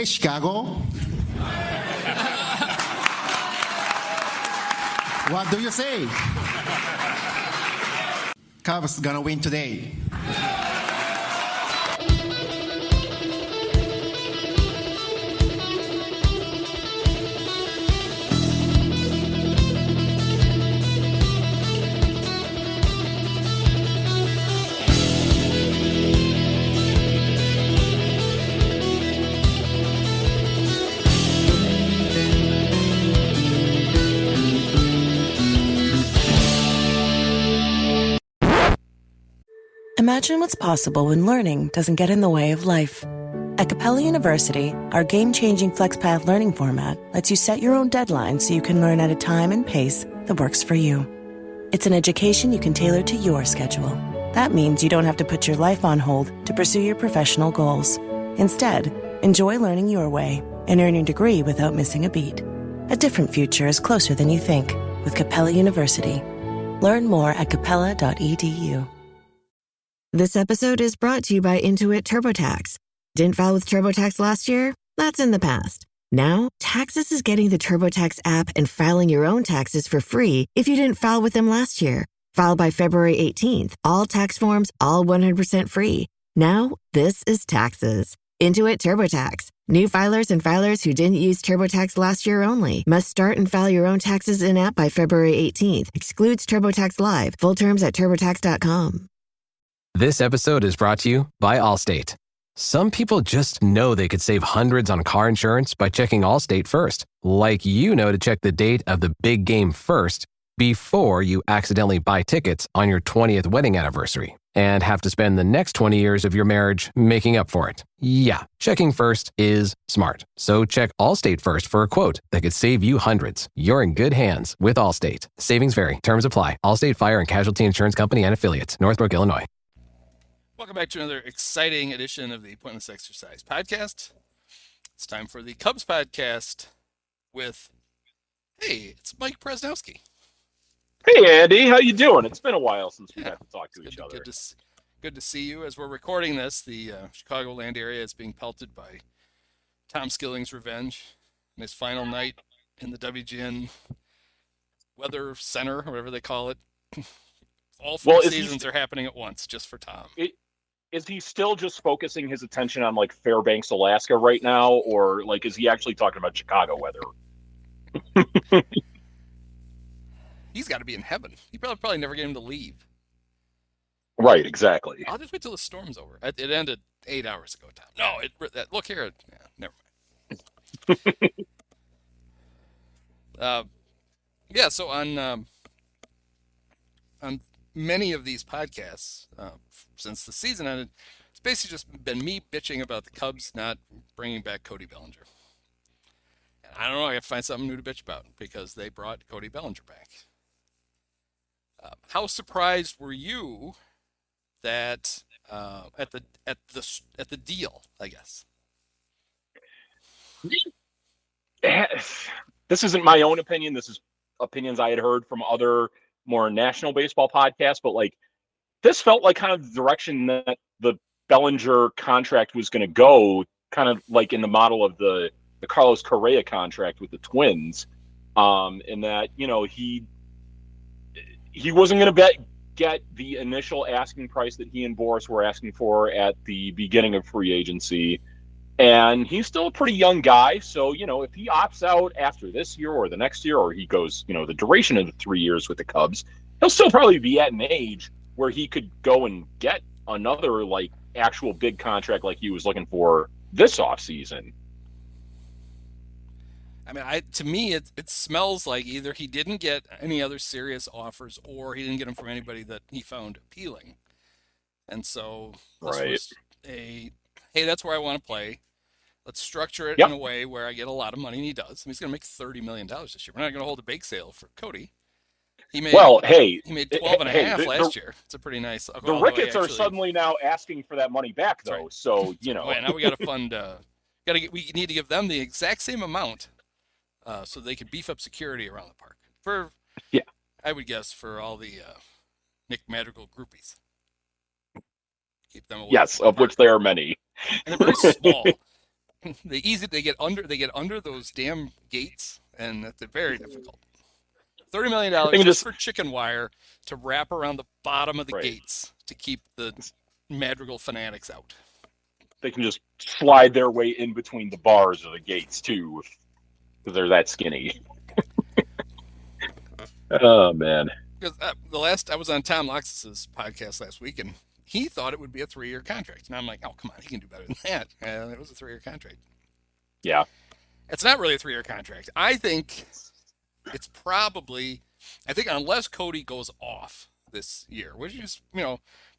Hey, Chicago. What do you say? Cubs gonna win today. Imagine what's possible when learning doesn't get in the way of life. At Capella University, our game-changing FlexPath learning format lets you set your own deadlines so you can learn at a time and pace that works for you. It's an education you can tailor to your schedule. That means you don't have to put your life on hold to pursue your professional goals. Instead, enjoy learning your way and earn your degree without missing a beat. A different future is closer than you think with Capella University. Learn more at capella.edu. This episode is brought to you by Intuit TurboTax. Didn't file with TurboTax last year? That's in the past. Now, Taxes is getting the TurboTax app and filing your own taxes for free if you didn't file with them last year. File by February 18th. All tax forms, all 100% free. Now, this is Taxes. Intuit TurboTax. New filers and filers who didn't use TurboTax last year only must start and file your own taxes in-app by February 18th. Excludes TurboTax Live. Full terms at TurboTax.com. This episode is brought to you by Allstate. Some people just know they could save hundreds on car insurance by checking Allstate first. Like you know to check the date of the big game first before you accidentally buy tickets on your 20th wedding anniversary and have to spend the next 20 years of your marriage making up for it. Yeah, checking first is smart. So check Allstate first for a quote that could save you hundreds. You're in good hands with Allstate. Savings vary. Terms apply. Allstate Fire and Casualty Insurance Company and Affiliates. Northbrook, Illinois. Welcome back to another exciting edition of the Pointless Exercise Podcast. It's time for the Cubs Podcast with, hey, it's Mike Presnowski. Hey, Andy, how you doing? It's been a while since we had to talk to each other. Good to see you. As we're recording this, the Chicagoland area is being pelted by Tom Skilling's revenge in his final night in the WGN Weather Center, or whatever they call it. All four seasons are happening at once, just for Tom. Is he still just focusing his attention on, like, Fairbanks, Alaska right now, or, like, is he actually talking about Chicago weather? He's got to be in heaven. He probably never get him to leave. Right, exactly. I'll just wait till the storm's over. It ended 8 hours ago, Tom. No, look here. Yeah, never mind. Yeah, so on many of these podcasts since the season ended, it's basically just been me bitching about the Cubs not bringing back Cody Bellinger. And I don't know, I have to find something new to bitch about because they brought Cody Bellinger back. How surprised were you that at the deal, I guess? This isn't my own opinion. This is opinions I had heard from other more national baseball podcasts, but like this felt like kind of the direction that the Bellinger contract was going to go, kind of like in the model of the Carlos Correa contract with the Twins, in that, you know, he wasn't going to get the initial asking price that he and Boris were asking for at the beginning of free agency. And he's still a pretty young guy. So, you know, if he opts out after this year or the next year, or he goes, you know, the duration of the 3 years with the Cubs, he'll still probably be at an age where he could go and get another, like, actual big contract like he was looking for this offseason. I mean, to me, it smells like either he didn't get any other serious offers or he didn't get them from anybody that he found appealing. And so this was hey, that's where I want to play. Let's structure it in a way where I get a lot of money, and he does. I mean, he's going to make $30 million this year. We're not going to hold a bake sale for Cody. He made 12 and a half last year. It's a pretty nice. The Ricketts are suddenly now asking for that money back, though. Right. So, you know. Now we got to fund. We need to give them the exact same amount, so they can beef up security around the park. I would guess for all the Nick Madrigal groupies. Keep them away. Yes, of which there are many. And they're very small. they get under those damn gates, and it's very difficult. $30 million just for chicken wire to wrap around the bottom of the gates to keep the Madrigal fanatics out. They can just slide their way in between the bars of the gates too, because they're that skinny. Oh man! Because I was on Tom Loxis's podcast last week, and he thought it would be a 3-year contract, and I'm like, oh come on, he can do better than that. And it was a 3-year contract. Yeah, it's not really a 3-year contract. I think it's probably, unless Cody goes off this year, which is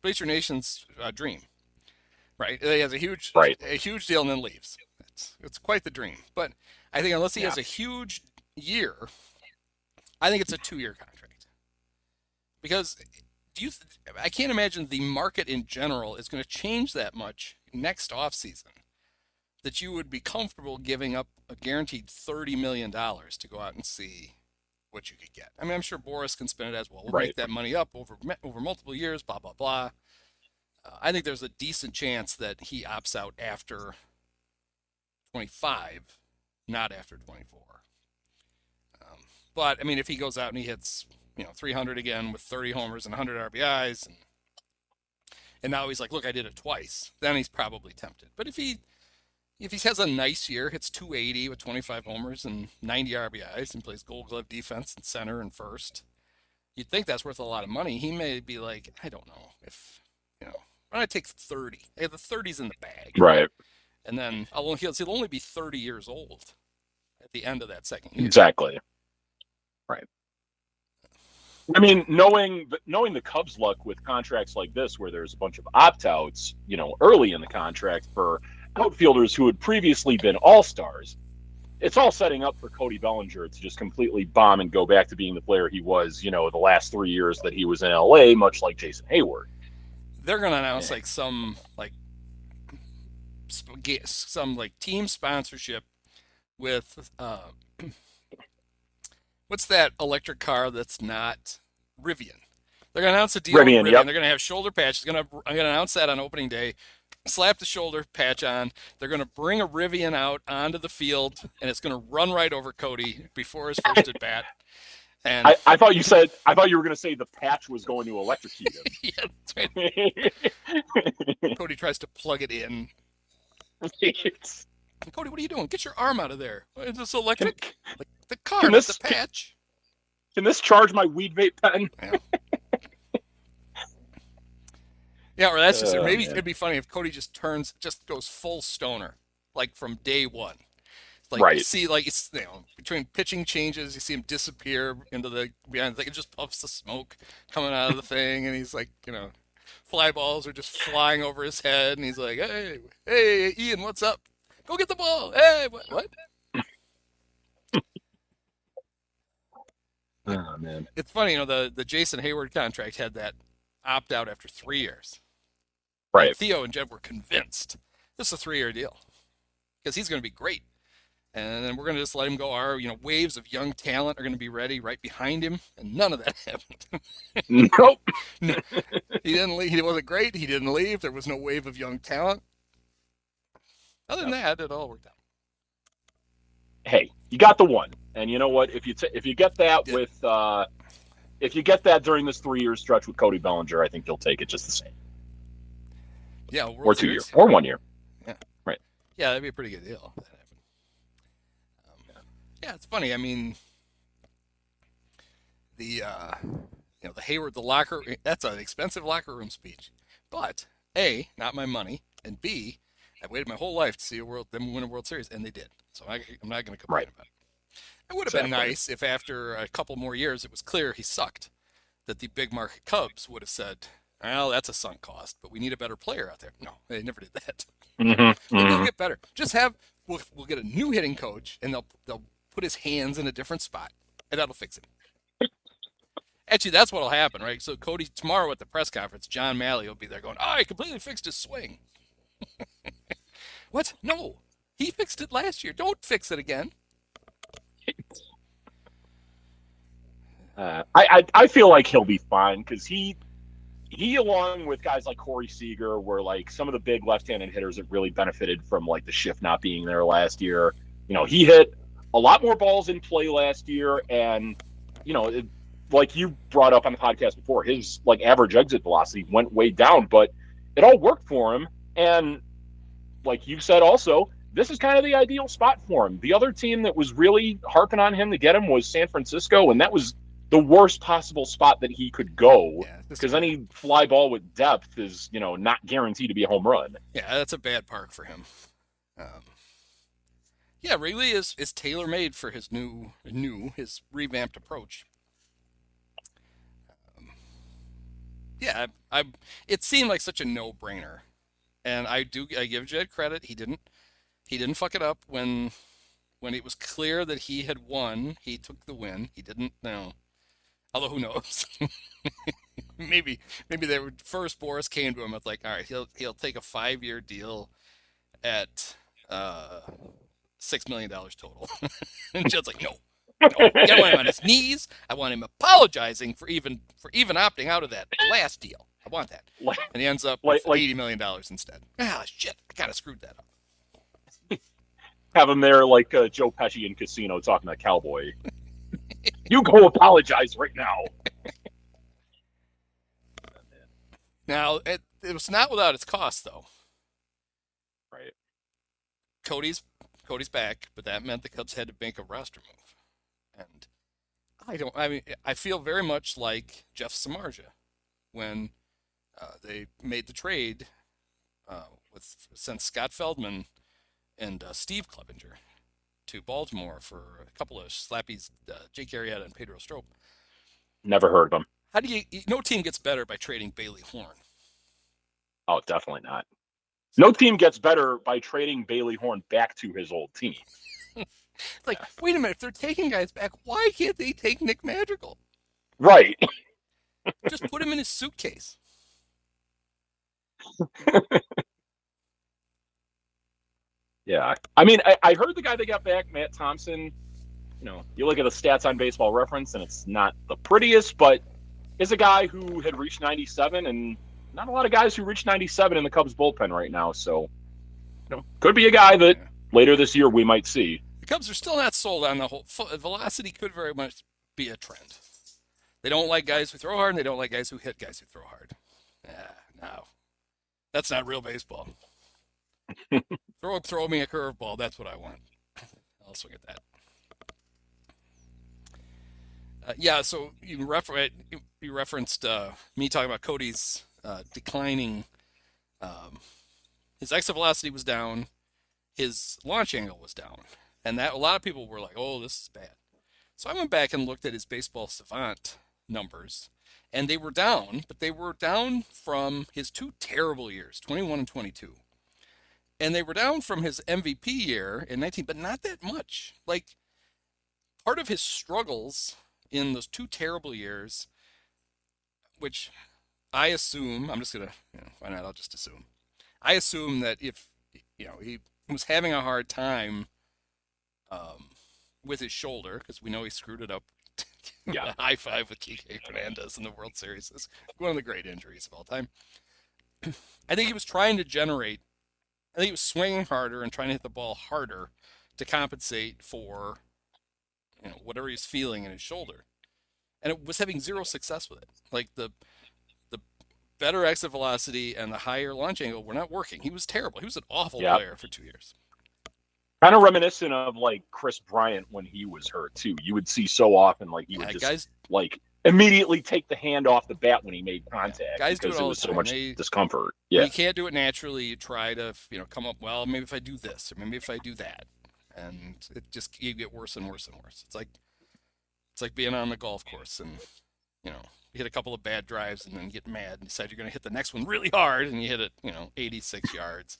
Blazer Nation's dream, right? He has a huge deal and then leaves. It's quite the dream. But I think unless he has a huge year, I think it's a 2-year contract. Because I can't imagine the market in general is going to change that much next offseason that you would be comfortable giving up a guaranteed $30 million to go out and see what you could get. I mean, I'm sure Boris can spend it as well. We'll make that money up over multiple years, blah, blah, blah. I think there's a decent chance that he opts out after 25, not after 24. But, I mean, if he goes out and he hits, 300 again with 30 homers and 100 RBIs, and now he's like, look, I did it twice, then he's probably tempted. But if he has a nice year, hits 280 with 25 homers and 90 RBIs and plays Gold Glove defense in center and first, you'd think that's worth a lot of money. He may be like, I don't know if, why don't I take 30? The 30's in the bag. Right. And then he'll only be 30 years old at the end of that second year. Exactly. Right. I mean, knowing the Cubs' luck with contracts like this, where there's a bunch of opt-outs, early in the contract for outfielders who had previously been all-stars, it's all setting up for Cody Bellinger to just completely bomb and go back to being the player he was, the last 3 years that he was in LA, much like Jason Hayward. They're going to announce some team sponsorship with what's that electric car that's not Rivian? They're going to announce a deal with Rivian. Yep. They're going to have shoulder patches. I'm going to announce that on opening day. Slap the shoulder patch on. They're going to bring a Rivian out onto the field, and it's going to run right over Cody before his first at bat. And I thought you were going to say the patch was going to electrocute him. Yeah, that's right. Cody tries to plug it in. Cody, what are you doing? Get your arm out of there. Is this electric? The car, not the patch. Can this charge my weed vape pen? Yeah, or that's just maybe it'd be funny if Cody just goes full stoner, like from day one. Like you see, it's between pitching changes, you see him disappear into the behind. Like it just puffs the smoke coming out of the thing, and he's like, fly balls are just flying over his head, and he's like, hey, Ian, what's up? Go get the ball. Hey, what? Oh man, it's funny, the Jason Hayward contract had that opt out after 3 years. Right. And Theo and Jeb were convinced this is a 3-year deal because he's going to be great, and then we're going to just let him go. Our waves of young talent are going to be ready right behind him, and none of that happened. Nope. No, he didn't leave. He wasn't great. He didn't leave. There was no wave of young talent. Other than that, it all worked out. Hey, you got the one, and you know what? If you get that if you get that during this 3-year stretch with Cody Bellinger, I think you'll take it just the same. Yeah, or 2 years, or 1 year. Yeah, right. Yeah, that'd be a pretty good deal if that happened. Yeah, it's funny. I mean, the Hayward, the locker. That's an expensive locker room speech. But A, not my money, and B, I waited my whole life to see them win a World Series, and they did. So I'm not going to complain about it. It would have been nice if after a couple more years it was clear he sucked, that the big market Cubs would have said, well, that's a sunk cost, but we need a better player out there. No, they never did that. Maybe they'll get better. Just we'll get a new hitting coach, and they'll put his hands in a different spot, and that'll fix it. Actually, that's what'll happen, right? So Cody, tomorrow at the press conference, John Malley will be there going, I completely fixed his swing. What? No. He fixed it last year. Don't fix it again. I feel like he'll be fine because he he, along with guys like Corey Seager, were like some of the big left-handed hitters that really benefited from like the shift not being there last year. He hit a lot more balls in play last year, and like you brought up on the podcast before, his like average exit velocity went way down, but it all worked for him. And like you said, also, this is kind of the ideal spot for him. The other team that was really harping on him to get him was San Francisco, and that was the worst possible spot that he could go, because any fly ball with depth is, not guaranteed to be a home run. Yeah, that's a bad park for him. Yeah, Wrigley is tailor-made for his his revamped approach. Yeah, it seemed like such a no-brainer, and I give Jed credit. He didn't fuck it up when it was clear that he had won. He took the win. He didn't although who knows? maybe they were first. Boris came to him with like, all right, he'll take a 5-year deal at $6 million total, and Jed's like, no. I want him on his knees. I want him apologizing for even opting out of that last deal. I want that. And he ends up with $80 million instead. Ah, shit! I kind of screwed that up. Have him there like Joe Pesci in Casino talking to Cowboy. You go apologize right now. Now, it was not without its cost, though. Right. Cody's back, but that meant the Cubs had to make a roster move. And I feel very much like Jeff Samardzija when they made the trade sent Scott Feldman and Steve Clevenger to Baltimore for a couple of slappies, Jake Arrieta and Pedro Strop. Never heard of them. No team gets better by trading Bailey Horn. Oh, definitely not. No team gets better by trading Bailey Horn back to his old team. Like, wait a minute, if they're taking guys back, why can't they take Nick Madrigal? Right. Just put him in his suitcase. Yeah. I mean, I heard the guy they got back, Matt Thompson, you look at the stats on Baseball Reference, and it's not the prettiest, but is a guy who had reached 97, and not a lot of guys who reach 97 in the Cubs bullpen right now. So, could be a guy that later this year we might see. The Cubs are still not sold on the whole velocity. Could very much be a trend. They don't like guys who throw hard, and they don't like guys who hit guys who throw hard. No, that's not real baseball. Throw me a curveball. That's what I want. I'll swing at that. So you referenced me talking about Cody's declining. His exit velocity was down. His launch angle was down. And that a lot of people were like, oh, this is bad. So I went back and looked at his Baseball Savant numbers, and they were down, but they were down from his 2 terrible years, 21 and 22. And they were down from his MVP year in 19, but not that much. Like, part of his struggles in those 2 terrible years, which I assume, I'm just going to, why not, I'll just assume. I assume that if, he was having a hard time with his shoulder, because we know he screwed it up. Yeah, high five with Kike Fernandez in the World Series. It's one of the great injuries of all time. I think he was trying to generate, I think he was swinging harder and trying to hit the ball harder to compensate for, whatever he's feeling in his shoulder. And it was having zero success with it. Like the better exit velocity and the higher launch angle were not working. He was terrible. He was an awful player for 2 years. Kind of reminiscent of like Chris Bryant when he was hurt too. You would see so often like he would just like immediately take the hand off the bat when he made contact because it was so much discomfort. Yeah, you can't do it naturally. You try to come up. Well, maybe if I do this or maybe if I do that, and you get worse and worse and worse. It's like being on the golf course and you hit a couple of bad drives and then get mad and decide you're going to hit the next one really hard and you hit it 86 yards.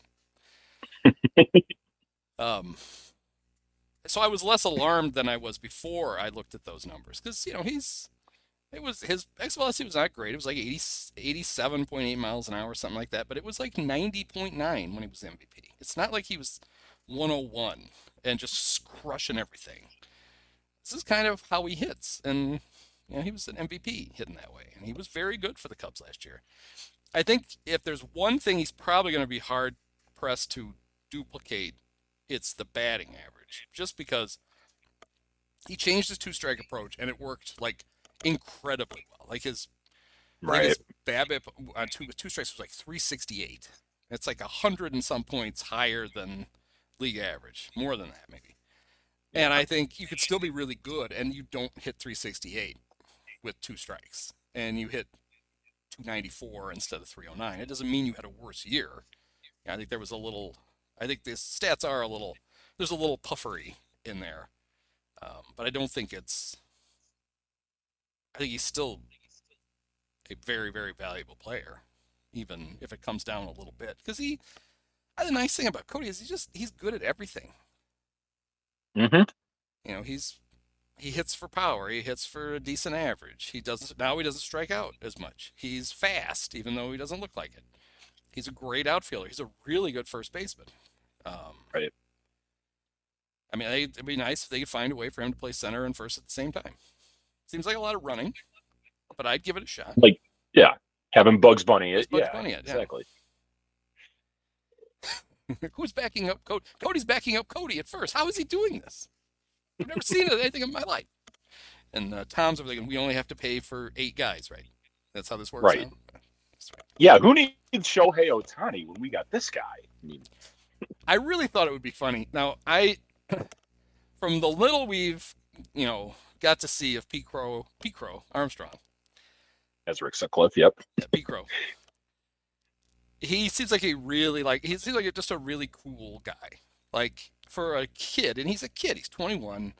So I was less alarmed than I was before I looked at those numbers because his exit velocity was not great. It was like 87.8 miles an hour, something like that. But it was like 90.9 when he was MVP. It's not like he was 101 and just crushing everything. This is kind of how he hits, and He was an MVP hitting that way, and he was very good for the Cubs last year. I think if there's one thing he's probably going to be hard pressed to duplicate, it's the batting average, just because he changed his two-strike approach, and it worked like incredibly well. Like his BABIP on two strikes was like 368. It's like 100 and some points higher than league average, more than that maybe. And I think you could still be really good, and you don't hit 368 with two strikes, and you hit 294 instead of 309. It doesn't mean you had a worse year. I think there was a little. I think the stats are a little. There's a little puffery in there, but I don't think it's. I think he's still a very, very valuable player, even if it comes down a little bit. Because the nice thing about Cody is he's good at everything. Mm-hmm. He hits for power. He hits for a decent average. He doesn't strike out as much. He's fast, even though he doesn't look like it. He's a great outfielder. He's a really good first baseman. Right. I mean, it'd be nice if they could find a way for him to play center and first at the same time. Seems like a lot of running, but I'd give it a shot. Like, yeah, having Bugs Bunny it. Bugs Bunny it, exactly. Who's backing up Cody? Cody's backing up Cody at first. How is he doing this? I've never seen anything in my life. And Tom's over there, we only have to pay for 8 guys, right? That's how this works. Right. That's right. Yeah, who needs Shohei Ohtani when we got this guy? I really thought it would be funny. Now, from the little we've, got to see of Pete Crow Armstrong. As Rick Sutcliffe, yep. Yeah, Pete Crow. He seems like just a really cool guy. Like, for a kid, and he's a kid, he's 21,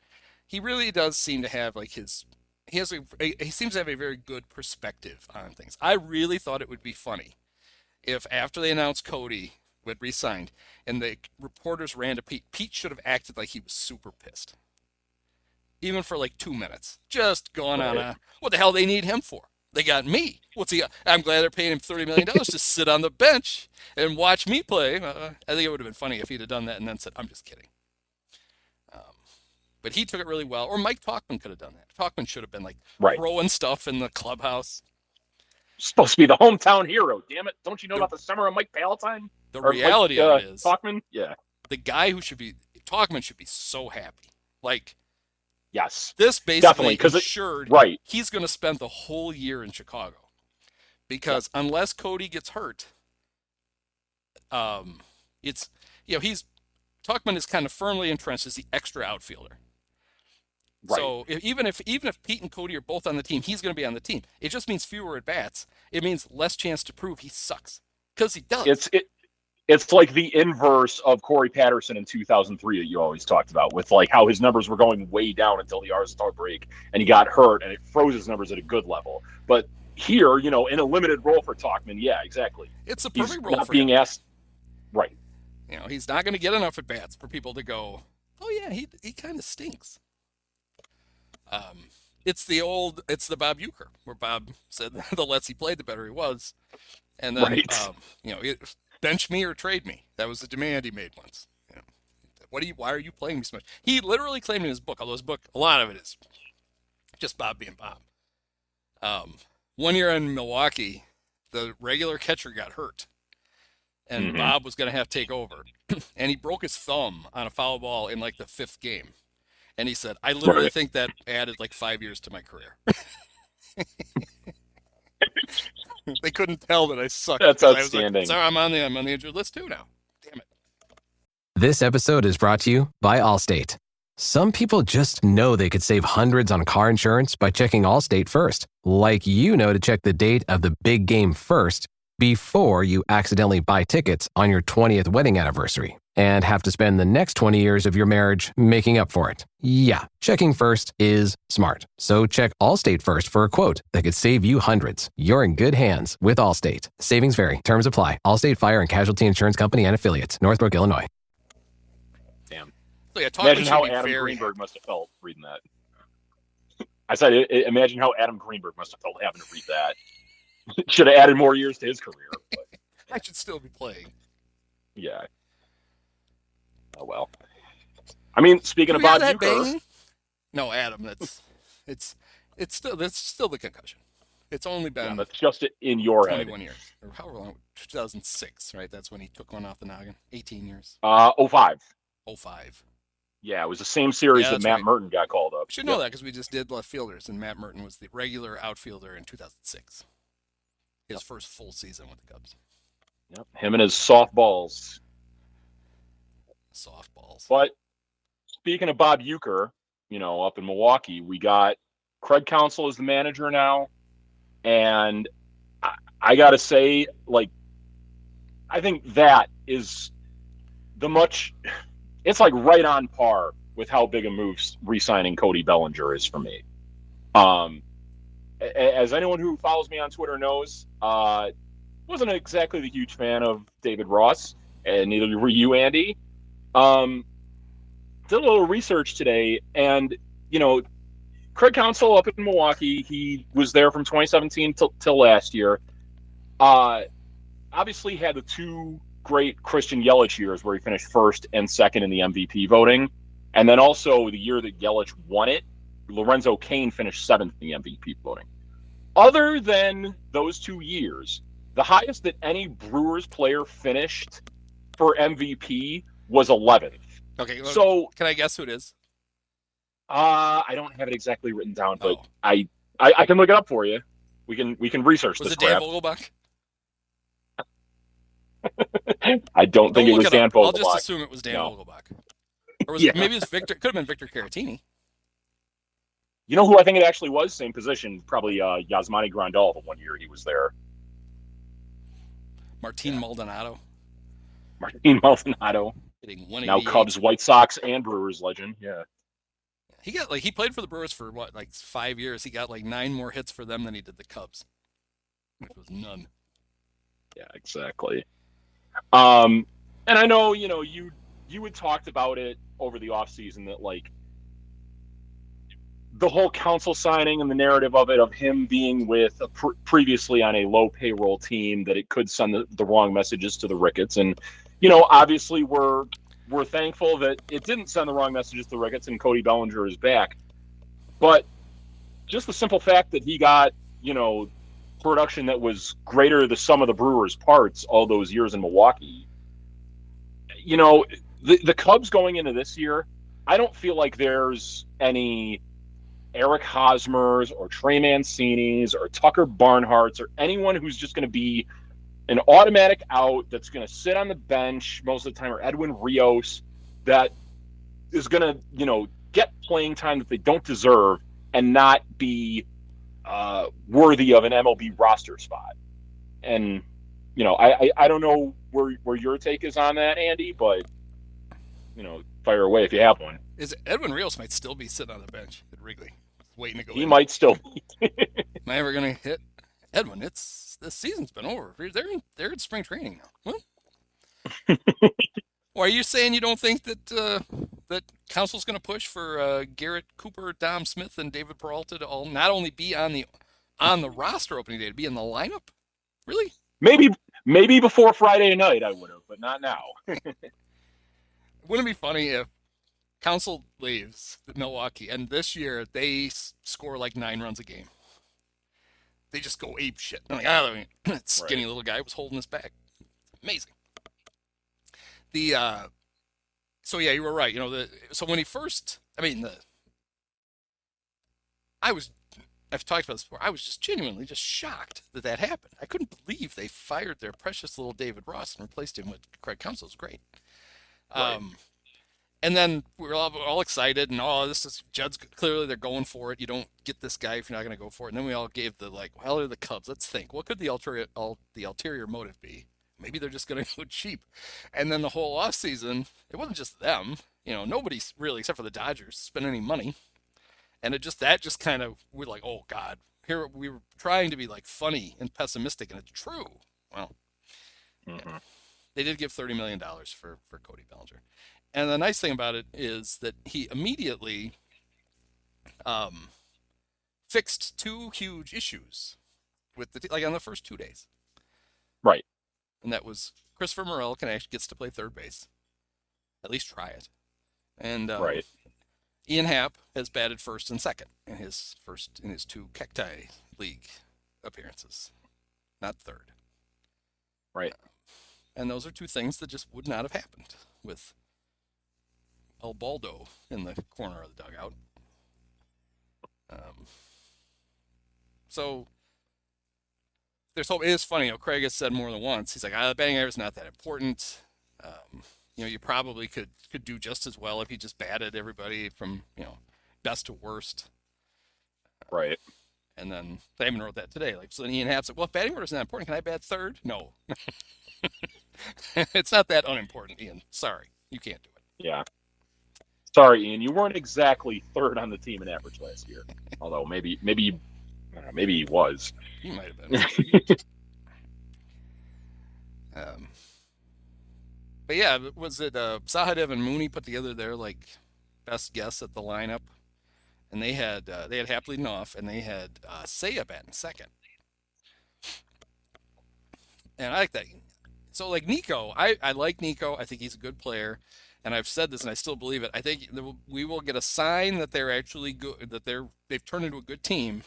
he really does seem to have he seems to have a very good perspective on things. I really thought it would be funny if after they announced Cody had re-signed and the reporters ran to Pete should have acted like he was super pissed. Even for like 2 minutes. Just going on what the hell they need him for? They got me. I'm glad they're paying him $30 million to sit on the bench and watch me play. I think it would have been funny if he'd have done that and then said, I'm just kidding. But he took it really well. Or Mike Talkman could have done that. Talkman should have been throwing stuff in the clubhouse. Supposed to be the hometown hero, damn it. Don't you know about the summer of Mike Palatine? The reality of it is Talkman? Yeah. The guy Talkman should be so happy. Yes. This basically ensured he's going to spend the whole year in Chicago. Because unless Cody gets hurt, Talkman is kind of firmly entrenched as the extra outfielder. Right. So even if Pete and Cody are both on the team, he's going to be on the team. It just means fewer at bats. It means less chance to prove he sucks, because he does. It's like the inverse of Corey Patterson in 2003 that you always talked about, with how his numbers were going way down until the All-Star break, and he got hurt, and it froze his numbers at a good level. But here, in a limited role for Talkman, yeah, exactly. It's a perfect role not for being him. Asked. Right. He's not going to get enough at bats for people to go, oh yeah, he kind of stinks. It's the Bob Uecker, where Bob said the less he played, the better he was. And then, bench me or trade me. That was the demand he made once. Why are you playing me so much? He literally claimed in his book, although his book, a lot of it is just Bob being Bob. 1 year in Milwaukee, the regular catcher got hurt, and Bob was going to have to take over. And he broke his thumb on a foul ball in the 5th game. And he said, I literally think that added 5 years to my career. They couldn't tell that I sucked. That's outstanding. Sorry, I'm on the injured list too now. Damn it. This episode is brought to you by Allstate. Some people just know they could save hundreds on car insurance by checking Allstate first. To check the date of the big game first before you accidentally buy tickets on your 20th wedding anniversary and have to spend the next 20 years of your marriage making up for it. Yeah, checking first is smart. So check Allstate first for a quote that could save you hundreds. You're in good hands with Allstate. Savings vary. Terms apply. Allstate Fire and Casualty Insurance Company and Affiliates. Northbrook, Illinois. Damn. So yeah, imagine how Adam Greenberg must have felt reading that. I said, imagine how Adam Greenberg must have felt having to read that. Should have added more years to his career. But. I should still be playing. Yeah. Oh well. I mean, speaking of Bob Uecker. No, Adam. It's still the concussion. It's only been that's just in your head. 21 years, or however long. 2006, right? That's when he took one off the noggin. 18 years. 05. 05. Yeah, it was the same series Yeah, that that's Matt right. Merton got called up. We should know that because we just did left fielders, and Matt Merton was the regular outfielder in 2006. His first full season with the Cubs. Yep, him and his softballs. Softballs. But speaking of Bob Uecker, up in Milwaukee, we got Craig Counsell as the manager now, and I gotta say, I think that is it's like right on par with how big a move re-signing Cody Bellinger is for me. As anyone who follows me on Twitter knows, wasn't exactly the huge fan of David Ross, and neither were you, Andy. Did a little research today, and Craig Counsell up in Milwaukee, he was there from 2017 till last year. Obviously had the two great Christian Yelich years where he finished first and second in the MVP voting, and then also the year that Yelich won it, Lorenzo Cain finished seventh in the MVP voting. Other than those 2 years, the highest that any Brewers player finished for MVP was 11th. Okay, so can I guess who it is? I don't have it exactly written down, but I can look it up for you. We can research this. Was it Dan Vogelbach? I don't think it was Dan Vogelbach. I'll just assume it was Dan Vogelbach. Or was it, maybe it was Victor? Could have been Victor Caratini. You know who I think it actually was? Same position, probably Yasmani Grandal. The 1 year he was there. Martin Maldonado. Martin Maldonado. Now Cubs, White Sox, and Brewers legend. Yeah. He played for the Brewers for 5 years. He got 9 more hits for them than he did the Cubs, which was none. Yeah, exactly. And I know you had talked about it over the offseason that the whole Counsell signing and the narrative of it, of him being with previously on a low payroll team, that it could send the wrong messages to the Ricketts. And obviously we're thankful that it didn't send the wrong messages to the Ricketts and Cody Bellinger is back. But just the simple fact that he got, production that was greater than the sum of the Brewers' parts all those years in Milwaukee. The Cubs going into this year, I don't feel like there's any Eric Hosmers or Trey Mancini's or Tucker Barnhart's or anyone who's just going to be an automatic out that's going to sit on the bench most of the time, or Edwin Rios that is going to, get playing time that they don't deserve and not be worthy of an MLB roster spot. And, I don't know where your take is on that, Andy, but, fire away if you have one. Is Edwin Rios might still be sitting on the bench at Wrigley, waiting to go in. He might still be. Am I ever going to hit Edwin? This season's been over. They're in spring training now. What? Or are you saying you don't think that that Counsell's going to push for Garrett Cooper, Dom Smith, and David Peralta to all not only be on the roster opening day, to be in the lineup? Really? Maybe before Friday night I would have, but not now. Wouldn't it be funny if Counsell leaves Milwaukee and this year they score 9 runs a game? They just go ape shit. That skinny little guy was holding us back. Amazing. So yeah, you were right. So when he first, I've talked about this before. I was just genuinely just shocked that happened. I couldn't believe they fired their precious little David Ross and replaced him with Craig Counsell. It was great. Right. And then we were all excited, and this is Judd's clearly they're going for it. You don't get this guy if you're not going to go for it. And then we all gave they're the Cubs. Let's think. What could the ulterior motive be? Maybe they're just going to go cheap. And then the whole offseason, it wasn't just them. Nobody really, except for the Dodgers, spent any money. And that just kind of, we're like, oh God, here we were trying to be funny and pessimistic, and it's true. Well, yeah. They did give $30 million for Cody Bellinger. And the nice thing about it is that he immediately fixed 2 huge issues with on the first 2 days. Right. And that was Christopher Morel gets to play third base. At least try it. And right. Ian Happ has batted first and second in his two Cacti League appearances, not third. Right. And those are two things that just would not have happened with El Baldo in the corner of the dugout. So there's hope. It is funny, Craig has said more than once. He's like, the batting average is not that important. You probably could do just as well if you just batted everybody from, best to worst. Right. And then they even wrote that today. Like, so then Ian Happ said, well, if batting order is not important, can I bat third? No. It's not that unimportant, Ian. Sorry. You can't do it. Yeah. Sorry, Ian. You weren't exactly third on the team in average last year. Although maybe he was. He might have been. But yeah, was it Sahadev and Mooney put together their best guess at the lineup? And they had Happ leading off, and they had Seiya batting second. And I like that. So Nico, I like Nico. I think he's a good player, and I've said this, and I still believe it. I think we will get a sign that they're actually good, that they've turned into a good team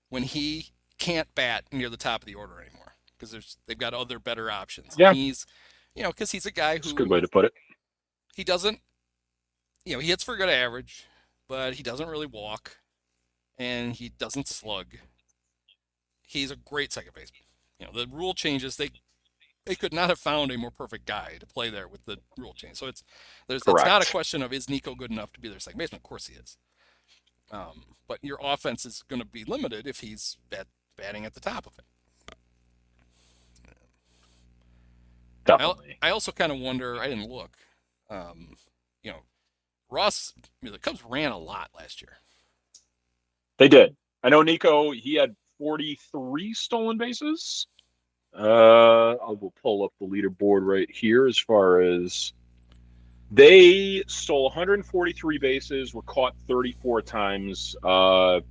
when he can't bat near the top of the order anymore, because they've got other better options. Yeah. He's, because he's a guy who. That's a good way to put it. He doesn't, he hits for a good average, but he doesn't really walk, and he doesn't slug. He's a great second baseman. The rule changes, they could not have found a more perfect guy to play there with the rule change. So it's not a question of, is Nico good enough to be their second baseman? Of course he is. But your offense is going to be limited if he's batting at the top of it. Definitely. I also kind of wonder, I didn't look, Ross, the Cubs ran a lot last year. They did. I know Nico, he had 43 stolen bases. I will pull up the leaderboard right here as far as they stole 143 bases, were caught 34 times. At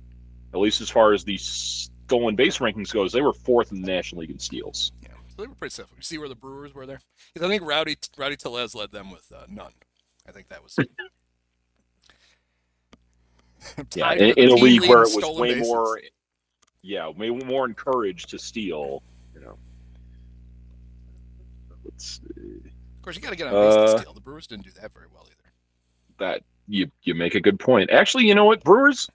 least as far as the stolen base rankings goes, they were fourth in the National League in steals. Yeah, so they were pretty tough. You see where the Brewers were there? Because I think Rowdy Tellez led them with none. I think that was yeah, in a league where it was way more encouraged to steal. Let's see. Of course, you got to get on base to steal. The Brewers didn't do that very well either. That you make a good point. Actually, you know what? Brewers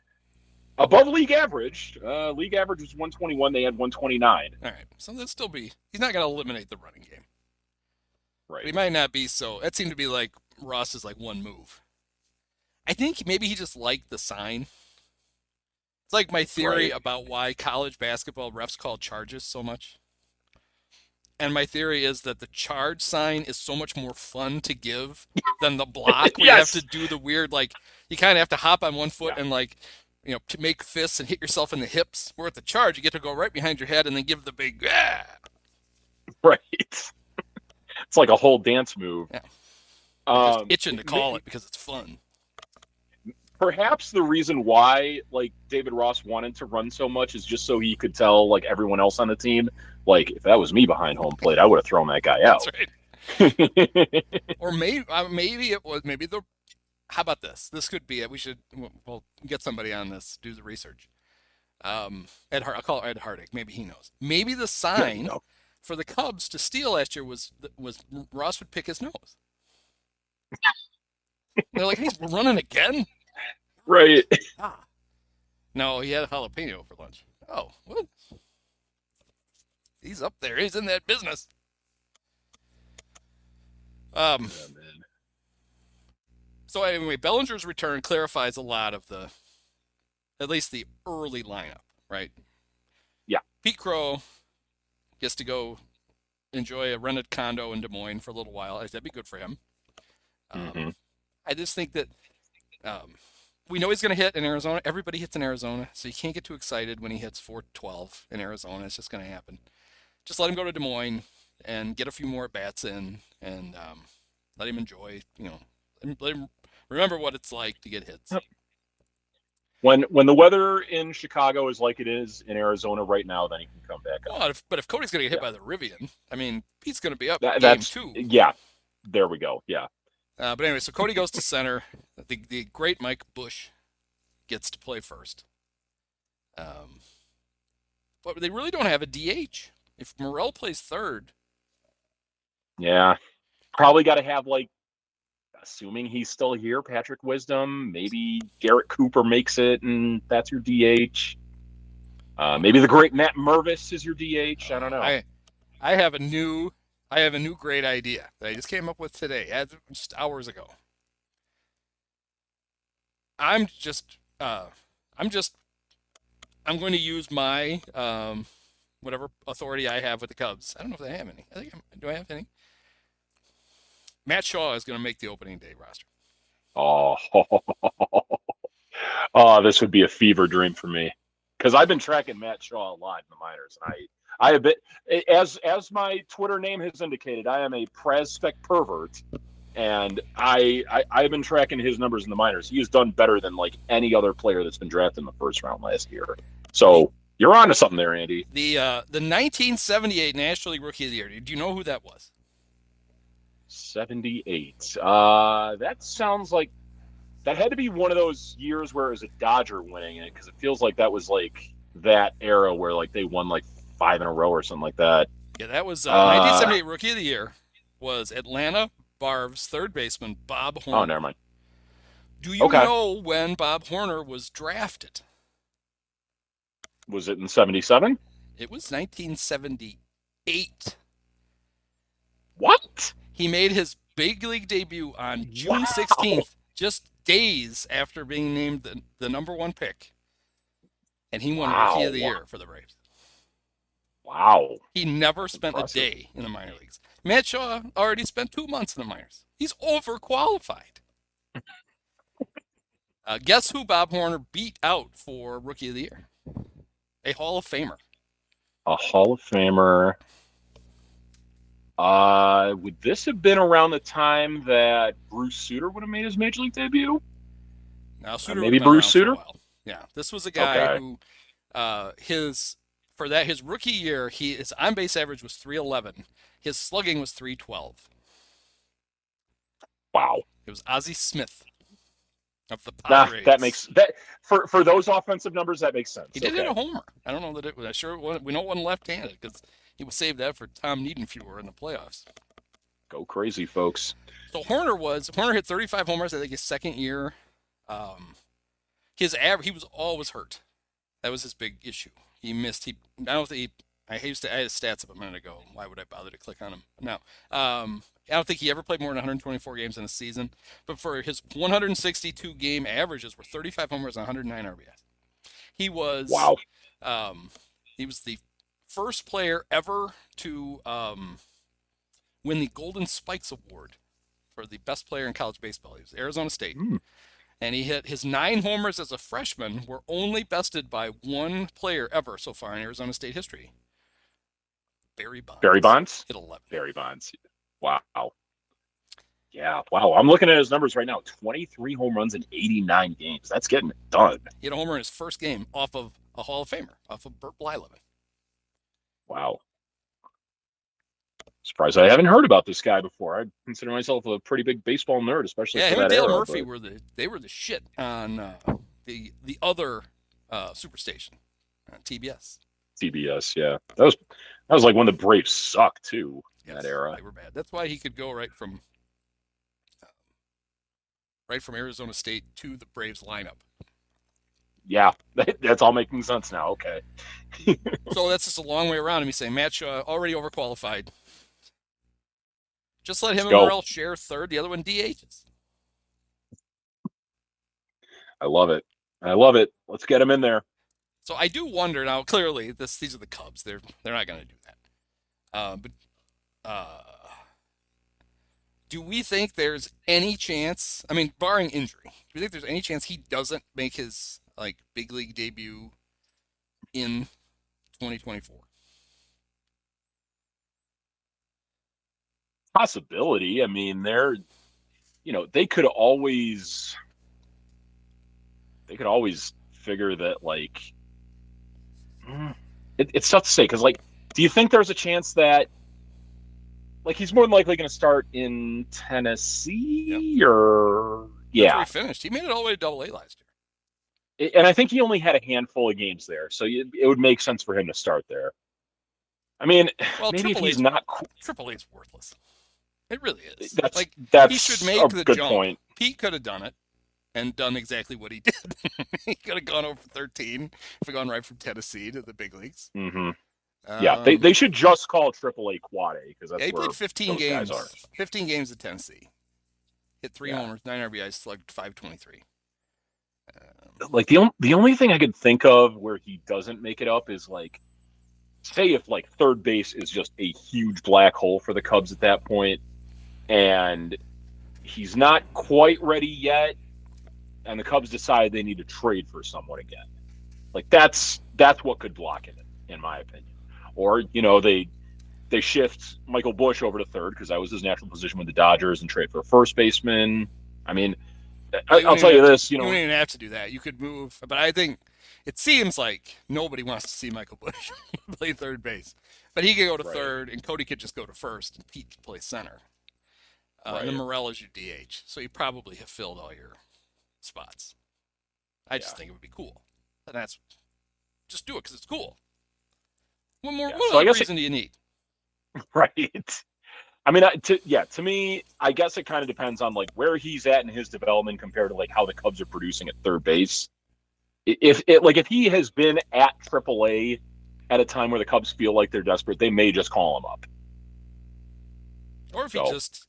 above league average. League average was 121. They had 129. All right, so that'll still be. He's not going to eliminate the running game. Right. But he might not be so. That seemed to be like Ross's one move. I think maybe he just liked the sign. It's like my theory about why college basketball refs call charges so much. And my theory is that the charge sign is so much more fun to give than the block. Where Yes. You have to do the weird, you kind of have to hop on one foot and to make fists and hit yourself in the hips. Where at the charge, you get to go right behind your head and then give the big, Right. It's like a whole dance move. Yeah. Just itching to call it because it's fun. Perhaps the reason why David Ross wanted to run so much is just so he could tell everyone else on the team, if that was me behind home plate, I would have thrown that guy out. That's right. Or maybe it was how about this? This could be it. We'll get somebody on this, do the research. I'll call Ed Hardick. Maybe he knows. Maybe the sign for the Cubs to steal last year was Ross would pick his nose. They're like, hey, we're running again? Right. No, he had a jalapeno for lunch. Oh, what? He's up there. He's in that business. Man. So anyway, Bellinger's return clarifies a lot of at least the early lineup, right? Yeah. Pete Crow gets to go enjoy a rented condo in Des Moines for a little while. That'd be good for him. I just think that we know he's going to hit in Arizona. Everybody hits in Arizona, so you can't get too excited when he hits 412 in Arizona. It's just going to happen. Just let him go to Des Moines and get a few more bats in, and let him enjoy. Let him remember what it's like to get hits. Yep. When the weather in Chicago is like it is in Arizona right now, then he can come back up. Well, but if Cody's going to get hit by the Rivian, Pete's going to be up game That's 2. Yeah, there we go. Yeah. But anyway, so Cody goes to center. The great Mike Bush gets to play first. But they really don't have a DH. If Morrell plays third, Yeah. Probably got to have, like, assuming he's still here, Patrick Wisdom. Maybe Garrett Cooper makes it, and that's your DH. Maybe the great Matt Mervis is your DH. I don't know. I have a new great idea that I just came up with today, just hours ago. I'm going to use my whatever authority I have with the Cubs. I don't know if they have any. Do I have any? Matt Shaw is going to make the opening day roster. Oh, oh, this would be a fever dream for me, because I've been tracking Matt Shaw a lot in the minors, and I have been, as my Twitter name has indicated, I am a Praz-spec pervert, and I've been tracking his numbers in the minors. He has done better than like any other player that's been drafted in the first round last year. So you're on to something there, Andy. The 1978 National League Rookie of the Year. Do you know who that was? 78. That sounds like that had to be one of those years where it was a Dodger winning it, because it feels like that was like that era where like they won like 5 in a row or something like that. Yeah, that was 1978 Rookie of the Year was Atlanta Braves third baseman Bob Horner. Oh, never mind. Do you know when Bob Horner was drafted? Was it in 77? It was 1978. What? He made his big league debut on June 16th, just days after being named the number 1 pick. And he won Rookie of the Year for the Braves. Wow. He never spent a day in the minor leagues. Matt Shaw already spent 2 months in the minors. He's overqualified. Guess who Bob Horner beat out for Rookie of the Year? A Hall of Famer. A Hall of Famer. Would this have been around the time that Bruce Sutter would have made his major league debut? Now, Sutter maybe Bruce Sutter. Yeah, this was a guy who his rookie year, his on base average was 311. His slugging was 312. Wow. It was Ozzie Smith of the Padres. That makes that for those offensive numbers, that makes sense. He did hit a homer. I don't know that it was. We know it wasn't left-handed because he was saved that for Tom Niedenfuer in the playoffs. Go crazy, folks. So Horner hit 35 homers, I think, his second year. His average, he was always hurt. That was his big issue. He missed. I had his stats up a minute ago. Why would I bother to click on him? No. I don't think he ever played more than 124 games in a season. But for his 162 game averages were 35 homers and 109 RBIs. He was he was the first player ever to win the Golden Spikes Award for the best player in college baseball. He was Arizona State. And he hit his 9 homers as a freshman were only bested by one player ever so far in Arizona State history. Barry Bonds. Barry Bonds? Hit 11. Barry Bonds. Wow. Yeah, wow. I'm looking at his numbers right now. 23 home runs in 89 games. That's getting it done. He had a homer in his first game off of a Hall of Famer, off of Burt Blyleven. Wow. Surprised I haven't heard about this guy before. I consider myself a pretty big baseball nerd, especially for him that and Dale era, Murphy were the shit on the other Superstation, TBS. TBS, yeah. That was like when the Braves sucked too. In that era. They were bad. That's why he could go right from Arizona State to the Braves lineup. Yeah, that's all making sense now. Okay. So that's just a long way around of me saying Matt Shaw already overqualified. Just let him and Morrell share third. The other one DHs. I love it. Let's get him in there. So I do wonder now. Clearly, these are the Cubs. They're not going to do that. But do we think there's any chance? I mean, barring injury, do you think there's any chance he doesn't make his big league debut in 2024? Possibility. I mean, they could always figure that it's tough to say because do you think there's a chance that like he's more than likely going to start in Tennessee or That's where he finished. He made it all the way to Double A last year. And I think he only had a handful of games there, so it would make sense for him to start there. I mean, well, maybe if he's not Triple A's worthless. It really is. That's he should make the good jump. Point. Pete could have done it and done exactly what he did. He could have gone over 13 if he gone right from Tennessee to the big leagues. Mm-hmm. Yeah, they should just call AAA Quad A because that's he where played 15 games. Guys are. 15 games at Tennessee. Hit 3 homers, 9 RBIs, slugged .523. Like the only thing I could think of where he doesn't make it up is like, say if like third base is just a huge black hole for the Cubs at that point, and he's not quite ready yet, and the Cubs decide they need to trade for someone again. Like that's what could block it, in my opinion. Or they shift Michael Busch over to third because that was his natural position with the Dodgers and trade for a first baseman. I mean, I'll tell you this, you don't even have to do that. You could move, but I think it seems like nobody wants to see Michael Busch play third base. But he could go to third, and Cody could just go to first, and Pete could play center. And then Morel is your DH, so you probably have filled all your spots. I just think it would be cool, and just do it because it's cool. What other reason do you need? Right. I mean, to me, I guess it kind of depends on like where he's at in his development compared to like how the Cubs are producing at third base. If he has been at AAA at a time where the Cubs feel like they're desperate, they may just call him up. Or if he just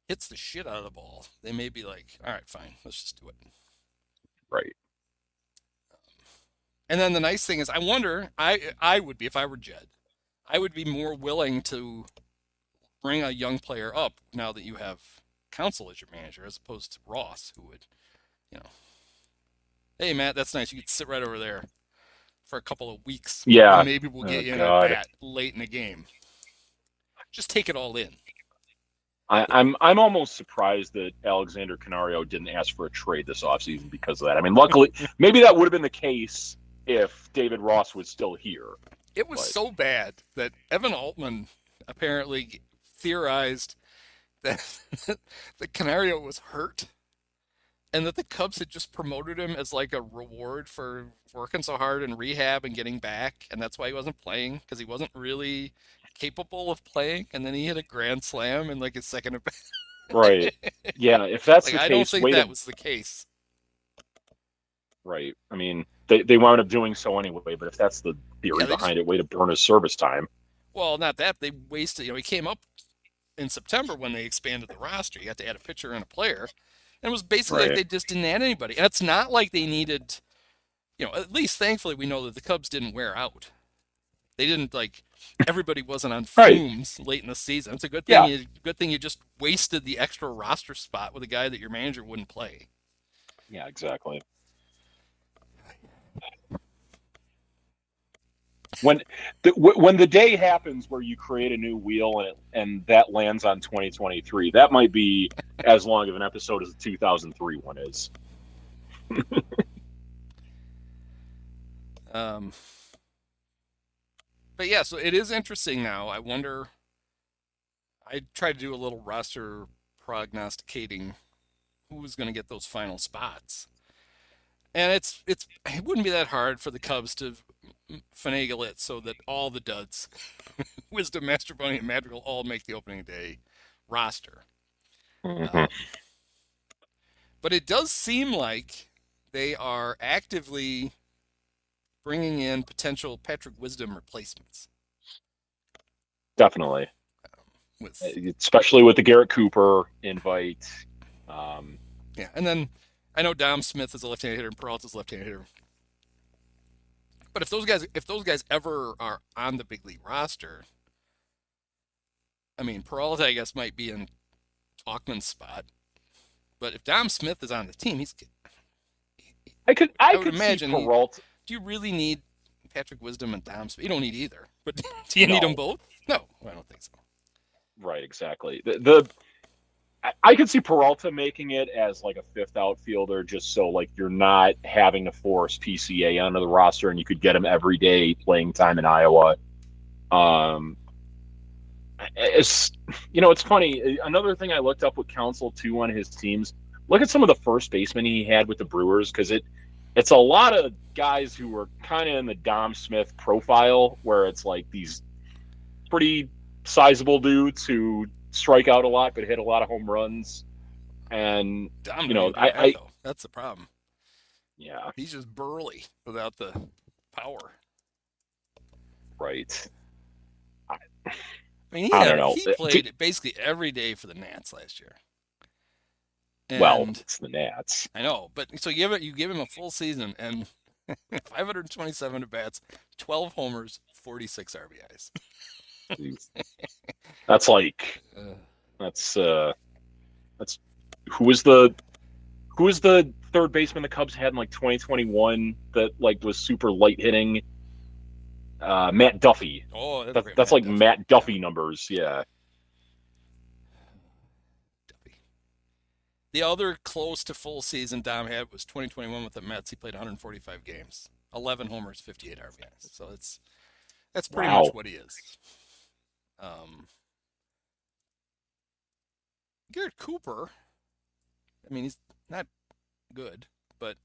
hits the shit out of the ball, they may be like, all right, fine, let's just do it. Right. And then the nice thing is, I wonder, I would be, if I were Jed, I would be more willing to bring a young player up now that you have Counsell as your manager, as opposed to Ross, who would, hey, Matt, that's nice. You could sit right over there for a couple of weeks. Yeah. Maybe we'll get you in a bat late in the game. Just take it all in. I'm almost surprised that Alexander Canario didn't ask for a trade this offseason because of that. I mean, luckily, maybe that would have been the case if David Ross was still here. It was so bad that Evan Altman apparently theorized that the Canario was hurt and that the Cubs had just promoted him as like a reward for working so hard in rehab and getting back, and that's why he wasn't playing, because he wasn't really capable of playing, and then he hit a grand slam in like his second at bat. Right. Yeah, if that's the case, I don't think that was the case. Right. I mean, they wound up doing so anyway, but if that's the theory behind it, way to burn his service time. Well, not that. They wasted, he came up in September when they expanded the roster. You had to add a pitcher and a player. And it was basically like they just didn't add anybody. And it's not like they needed, at least thankfully we know that the Cubs didn't wear out. They didn't everybody wasn't on fumes late in the season. It's a good thing. Yeah. Good thing you just wasted the extra roster spot with a guy that your manager wouldn't play. Yeah, exactly. When the day happens where you create a new wheel and that lands on 2023, that might be as long of an episode as the 2003 one is. But yeah, so it is interesting now. I wonder. I tried to do a little roster prognosticating who's going to get those final spots, and it wouldn't be that hard for the Cubs to finagle it so that all the duds, Wisdom, Master Bunny, and Madrigal, all make the opening day roster. Mm-hmm. But it does seem like they are actively bringing in potential Patrick Wisdom replacements. Definitely. Especially with the Garrett Cooper invite. Yeah, and then I know Dom Smith is a left-handed hitter and Peralta's a left-handed hitter. But if those guys ever are on the big league roster, I mean, Peralta, I guess, might be in Talkman's spot. But if Dom Smith is on the team, I would imagine Peralta. Do you really need Patrick Wisdom and Dom Smith? You don't need either. But do you need them both? No, I don't think so. Right, exactly. I could see Peralta making it as like a fifth outfielder, just so like you're not having to force PCA onto the roster, and you could get him every day playing time in Iowa. it's it's funny. Another thing I looked up with Counsell too on his teams. Look at some of the first basemen he had with the Brewers because it's a lot of guys who were kind of in the Dom Smith profile where it's like these pretty sizable dudes who strike out a lot but hit a lot of home runs. And Dom though. That's the problem. Yeah, he's just burly without the power. Right. I mean, I don't know. He played basically every day for the Nats last year. And well, it's the Nats. I know, but so you give him a full season and 527 at bats, 12 homers, 46 RBIs. That's like that's who was the third baseman the Cubs had in like 2021 that like was super light hitting? Matt Duffy. Oh, that's like Duffy. Matt Duffy numbers, yeah. Duffy. The other close to full season Dom had was 2021 with the Mets. He played 145 games, 11 homers, 58 RBIs. So that's pretty much what he is. Garrett Cooper, I mean, he's not good, but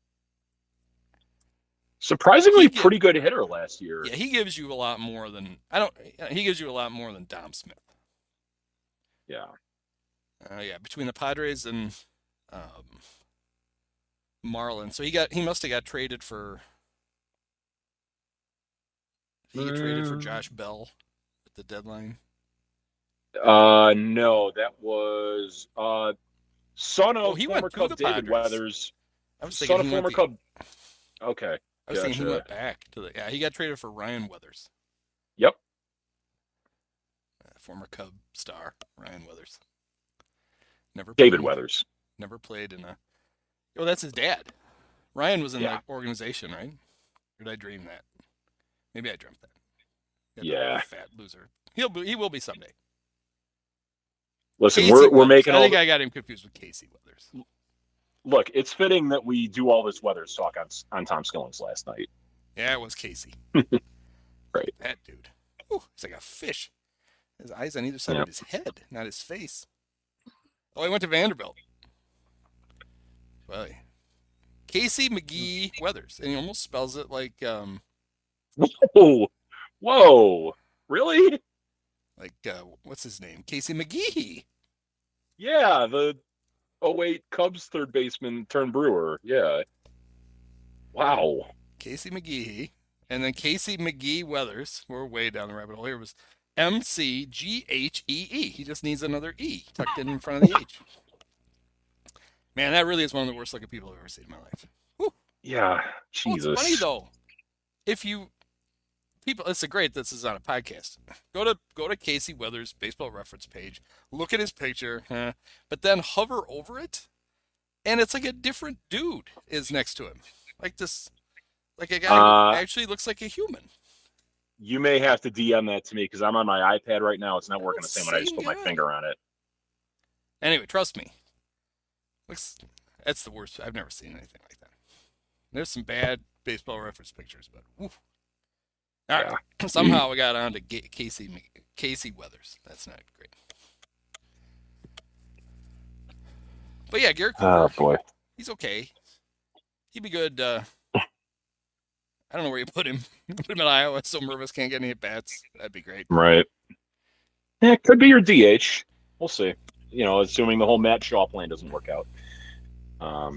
surprisingly pretty good hitter last year. Yeah, he gives you a lot more than he gives you a lot more than Dom Smith. Yeah. Between the Padres and Marlins. So he must have got traded for traded for Josh Bell at the deadline. No, that was son of former Cub David Weathers. I was thinking son of former Cub. Okay. I was thinking he went back to he got traded for Ryan Weathers. Yep. Former Cub star Ryan Weathers. David Weathers. Never played in a. Oh, that's his dad. Ryan was in that organization, right? Or did I dream that? Maybe I dreamt that. Yeah. Fat loser. He will be someday. Listen, we're making. I think I got him confused with Casey Weathers. Look, it's fitting that we do all this Weathers talk on Tom Skilling's last night. Yeah, it was Casey. Right. That dude. Ooh, he's like a fish. His eyes on either side of his head, not his face. Oh, he went to Vanderbilt. Well, Casey McGee Weathers, and he almost spells it like. Whoa! Really? Like what's his name? Casey McGee. Yeah, the 08 Cubs third baseman turned Brewer. Yeah. Wow. Casey McGee, and then Casey McGee Weathers. We're way down the rabbit hole here. Was McGhee. He just needs another E tucked in front of the H. Man, that really is one of the worst looking people I've ever seen in my life. Whew. Yeah, Jesus. Well, it's funny though. If you people, it's great. This is on a podcast. Go to Casey Weathers' baseball reference page. Look at his picture, but then hover over it, and it's like a different dude is next to him, like this, like a guy who actually looks like a human. You may have to DM that to me because I'm on my iPad right now. It's not working the same when I just put my finger on it. Anyway, trust me. That's the worst. I've never seen anything like that. There's some bad baseball reference pictures, but woof. All right. Somehow we got on to Casey Weathers. That's not great. But yeah, Garrett Cooper. Oh boy, he's okay. He'd be good. I don't know where you put him. Put him in Iowa so Mervis can't get any at bats. That'd be great. Right. Yeah, it could be your DH. We'll see. Assuming the whole Matt Shaw plan doesn't work out. Now,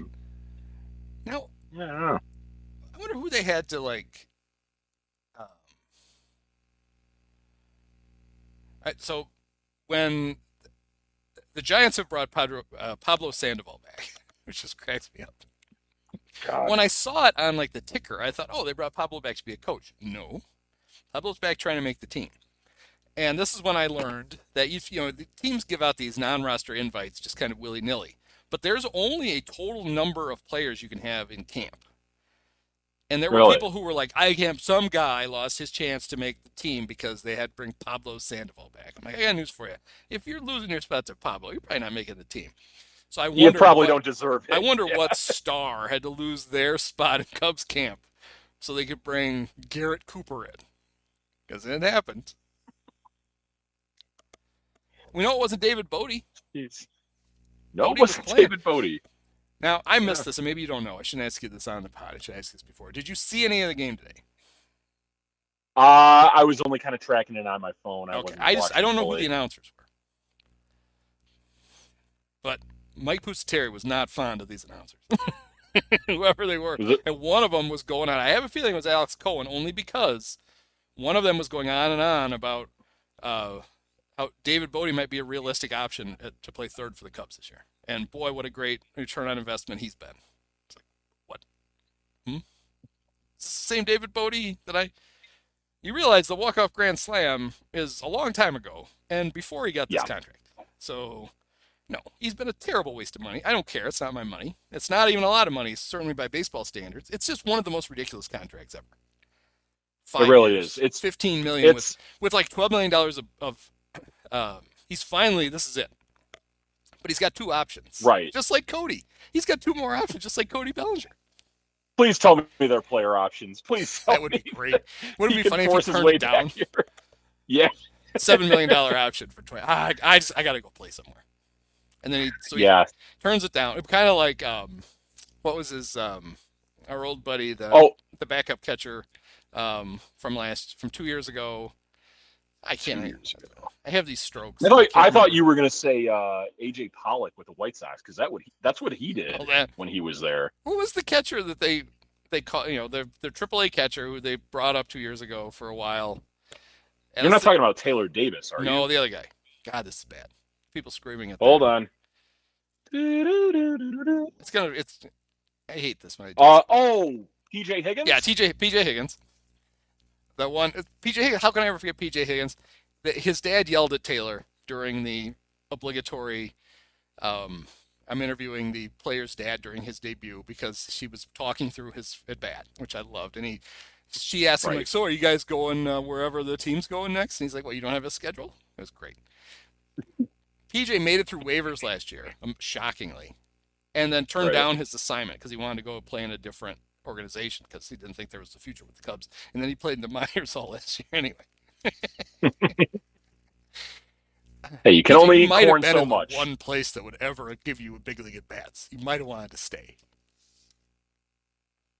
I don't know. I wonder who they had to like. So when the Giants have brought Pablo Sandoval back, which just cracks me up. God. When I saw it on like the ticker, I thought, oh, they brought Pablo back to be a coach. No, Pablo's back trying to make the team. And this is when I learned that the teams give out these non-roster invites just kind of willy-nilly. But there's only a total number of players you can have in camp. And there were people who were like, some guy lost his chance to make the team because they had to bring Pablo Sandoval back. I'm like, I got news for you. If you're losing your spot to Pablo, you're probably not making the team. So I wonder you probably don't deserve it. I wonder what star had to lose their spot in Cubs camp so they could bring Garrett Cooper in. Because it happened. We know it wasn't David Bodie. Jeez. No, Bodie it wasn't playing. David Bodie. Now, I missed this, and maybe you don't know. I shouldn't ask you this on the pod. I should ask you this before. Did you see any of the game today? I was only kind of tracking it on my phone. I don't know who the announcers were. But Mike Pusateri was not fond of these announcers. Whoever they were. And one of them was going on. I have a feeling it was Alex Cohen, only because one of them was going on and on about how David Bodie might be a realistic option to play third for the Cubs this year. And boy, what a great return on investment he's been. It's like, what? It's the same David Bodie that You realize the walk-off grand slam is a long time ago, and before he got this contract. So, no, he's been a terrible waste of money. I don't care. It's not my money. It's not even a lot of money, certainly by baseball standards. It's just one of the most ridiculous contracts ever. It really is. It's $15 million with like $12 million of he's finally, this is it. But he's got two options. Right. Just like Cody. He's got two more options, just like Cody Bellinger. Please tell me their player options. Please tell me. That would be great. Wouldn't it be funny if he turned it down? Yeah. $7 million option for 20. I got to go play somewhere. And then he turns it down. It kind of like, what was his, our old buddy, the backup catcher from 2 years ago. I can't. I have these strokes. I thought you were going to say AJ Pollock with the White Sox, because that's what he did when he was there. Who was the catcher that they call, their AAA catcher who they brought up 2 years ago for a while? And you're not talking about Taylor Davis, are you? No, the other guy. God, this is bad. People screaming at. Hold on. I hate this one. PJ Higgins. Yeah, PJ Higgins. That one, PJ Higgins. How can I ever forget PJ Higgins? His dad yelled at Taylor during the obligatory. I'm interviewing the player's dad during his debut because she was talking through his at bat, which I loved, and she asked him like, "So are you guys going wherever the team's going next?" And he's like, "Well, you don't have a schedule?" It was great. PJ made it through waivers last year, shockingly, and then turned down his assignment because he wanted to go play in a different organization because he didn't think there was a future with the Cubs. And then he played in the minors all last year anyway. Hey, you can only eat corn so much. One place that would ever give you a big league at bats. You might have wanted to stay.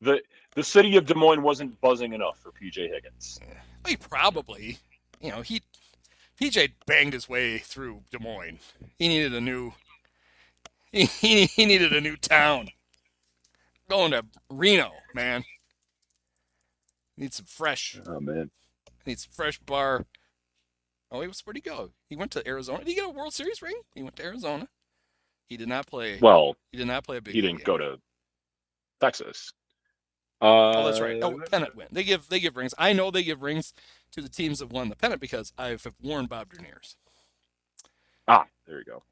The city of Des Moines wasn't buzzing enough for PJ Higgins. Well, he probably, PJ banged his way through Des Moines. He needed a new. He needed a new town. Going to Reno, man. Need some fresh. Oh man. Need some fresh bar. Oh, where'd he go? He went to Arizona. Did he get a World Series ring? He went to Arizona. He did not play. Well, he did not play a big. He didn't go to Texas. That's right. Oh, pennant win. They give rings. I know they give rings to the teams that won the pennant because I've worn Bob Dernier's. Ah, there you go.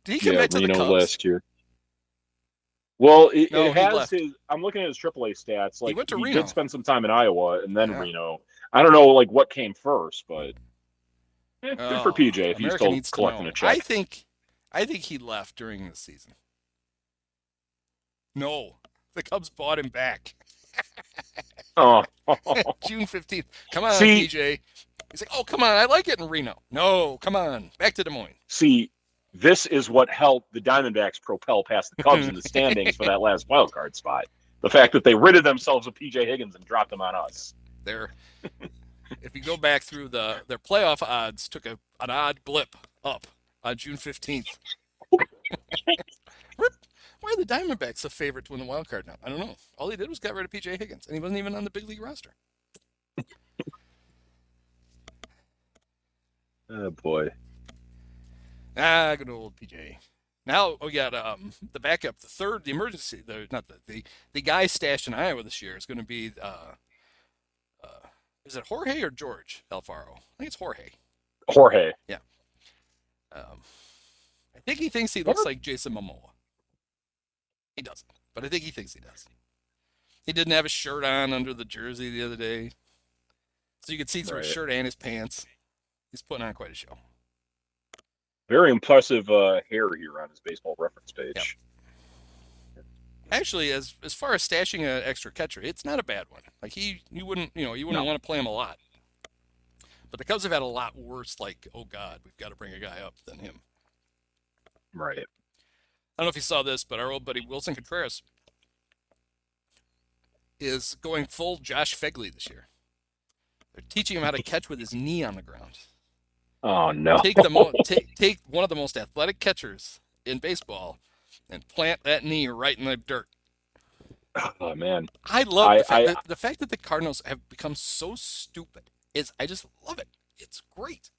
Did he come back to the Cubs last year? Well, I'm looking at his AAA stats. Like, he went to he Reno. did spend some time in Iowa and then Reno. I don't know like what came first, but good for PJ if he's still collecting a check. I think he left during the season. No, the Cubs bought him back. Oh, June 15th. Come on, PJ. He's like, oh, come on, I like it in Reno. No, come on, back to Des Moines. See, this is what helped the Diamondbacks propel past the Cubs in the standings for that last wild card spot. The fact that they ridded themselves of PJ Higgins and dropped him on us. If you go back through their playoff odds, took an odd blip up on June 15th. Why are the Diamondbacks the favorite to win the wild card now? I don't know. All he did was got rid of PJ Higgins, and he wasn't even on the big league roster. Oh boy. Good old PJ. Now we got the backup, the emergency, the guy stashed in Iowa this year is going to be is it Jorge or George Alfaro? I think it's Jorge. Jorge. Yeah. I think he thinks he looks like Jason Momoa. He doesn't, but I think he thinks he does. He didn't have a shirt on under the jersey the other day, so you could see through his shirt and his pants. He's putting on quite a show. Very impressive hair here on his baseball reference page. Yep. Actually, as far as stashing an extra catcher, it's not a bad one. Like you wouldn't want to play him a lot. But the Cubs have had a lot worse, like, oh, God, we've got to bring a guy up than him. Right. I don't know if you saw this, but our old buddy Wilson Contreras is going full Josh Fegley this year. They're teaching him how to catch with his knee on the ground. Oh, no. Take one of the most athletic catchers in baseball and plant that knee right in the dirt. Oh, man. I love the fact that the Cardinals have become so stupid. I just love it. It's great.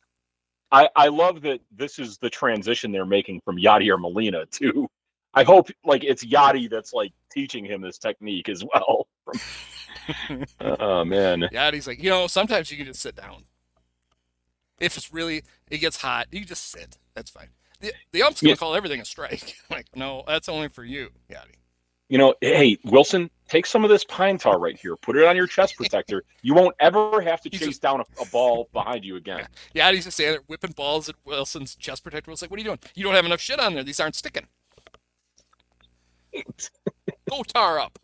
I love that this is the transition they're making from Yachty or Molina to. I hope like it's Yachty that's like teaching him this technique as well. Oh man. Yachty's like, sometimes you can just sit down. If it gets hot, you can just sit. That's fine. The ump's gonna call everything a strike. Like, no, that's only for you, Yachty. Hey, Wilson, take some of this pine tar right here. Put it on your chest protector. You won't ever have to chase down a ball behind you again. Yeah, he's just standing there whipping balls at Wilson's chest protector. It's like, what are you doing? You don't have enough shit on there. These aren't sticking. Go tar up.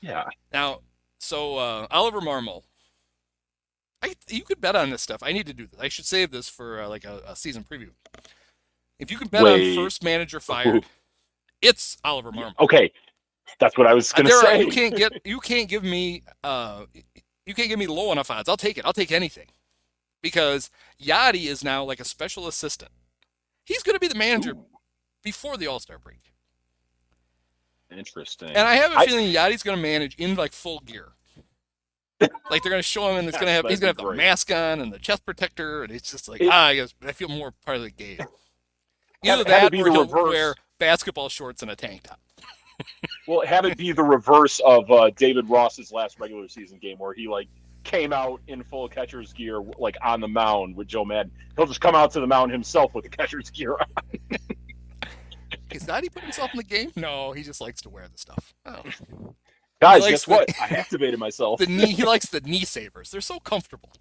Yeah. Now, so Oliver Marmol. You could bet on this stuff. I need to do this. I should save this for a season preview. If you can bet on first manager fired, it's Oliver Marmol. Okay, that's what I was going to say. You can't give me low enough odds. I'll take it. I'll take anything, because Yachty is now like a special assistant. He's going to be the manager before the All-Star break. Interesting. And I have a feeling Yachty's going to manage in like full gear. Like they're going to show him, and he's going to have the mask on and the chest protector, and it's just like I feel more part of the game. Either that, or he'll wear basketball shorts and a tank top. Well, have it be the reverse of David Ross's last regular season game, where he like came out in full catcher's gear, like on the mound with Joe Madden. He'll just come out to the mound himself with the catcher's gear on. Is that he put himself in the game? No, he just likes to wear the stuff. Oh. Guys, guess what? I activated myself. He likes the knee savers. They're so comfortable.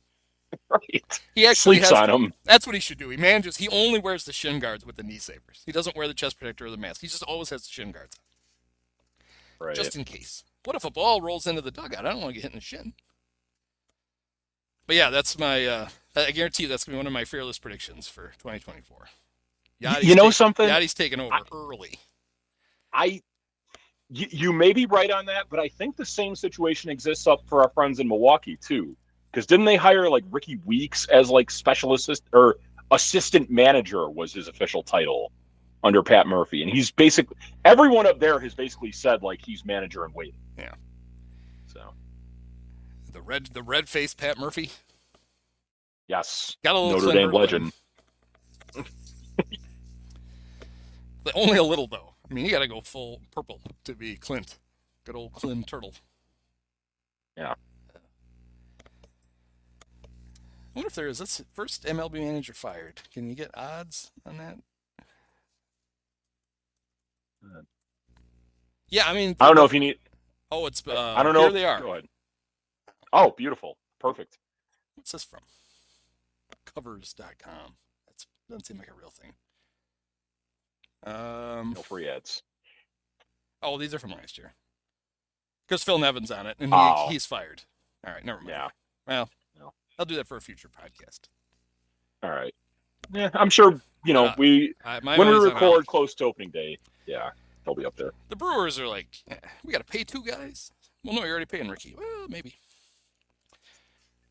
Right. He actually sleeps on them. That's what he should do. He only wears the shin guards with the knee savers. He doesn't wear the chest protector or the mask. He just always has the shin guards on. Right. Just in case. What if a ball rolls into the dugout? I don't want to get hit in the shin. But yeah, that's my. I guarantee you that's going to be one of my fearless predictions for 2024. Something? Yachty's taking over early. You may be right on that, but I think the same situation exists up for our friends in Milwaukee too. Because didn't they hire like Ricky Weeks as like special assistant or assistant manager was his official title under Pat Murphy? And he's basically everyone up there has basically said like he's manager in waiting. Yeah. So the red faced Pat Murphy. Yes. Got a little Notre Dame legend. But only a little though. I mean, you got to go full purple to be Clint. Good old Clint Turtle. Yeah. I wonder if there is. That's first MLB manager fired. Can you get odds on that? Yeah, I mean. I don't know if you need. Oh, it's. I don't know. Here they are. Go ahead. Oh, beautiful. Perfect. What's this from? Covers.com. That doesn't seem like a real thing. No free ads. Oh, these are from last year. Because Phil Nevin's on it, and he's fired. All right, never mind. Yeah. Well, I'll do that for a future podcast. All right. Yeah, I'm sure, when we record close to opening day, yeah, they'll be up there. The Brewers are like, we got to pay two guys? Well, no, you're already paying Ricky. Well, maybe.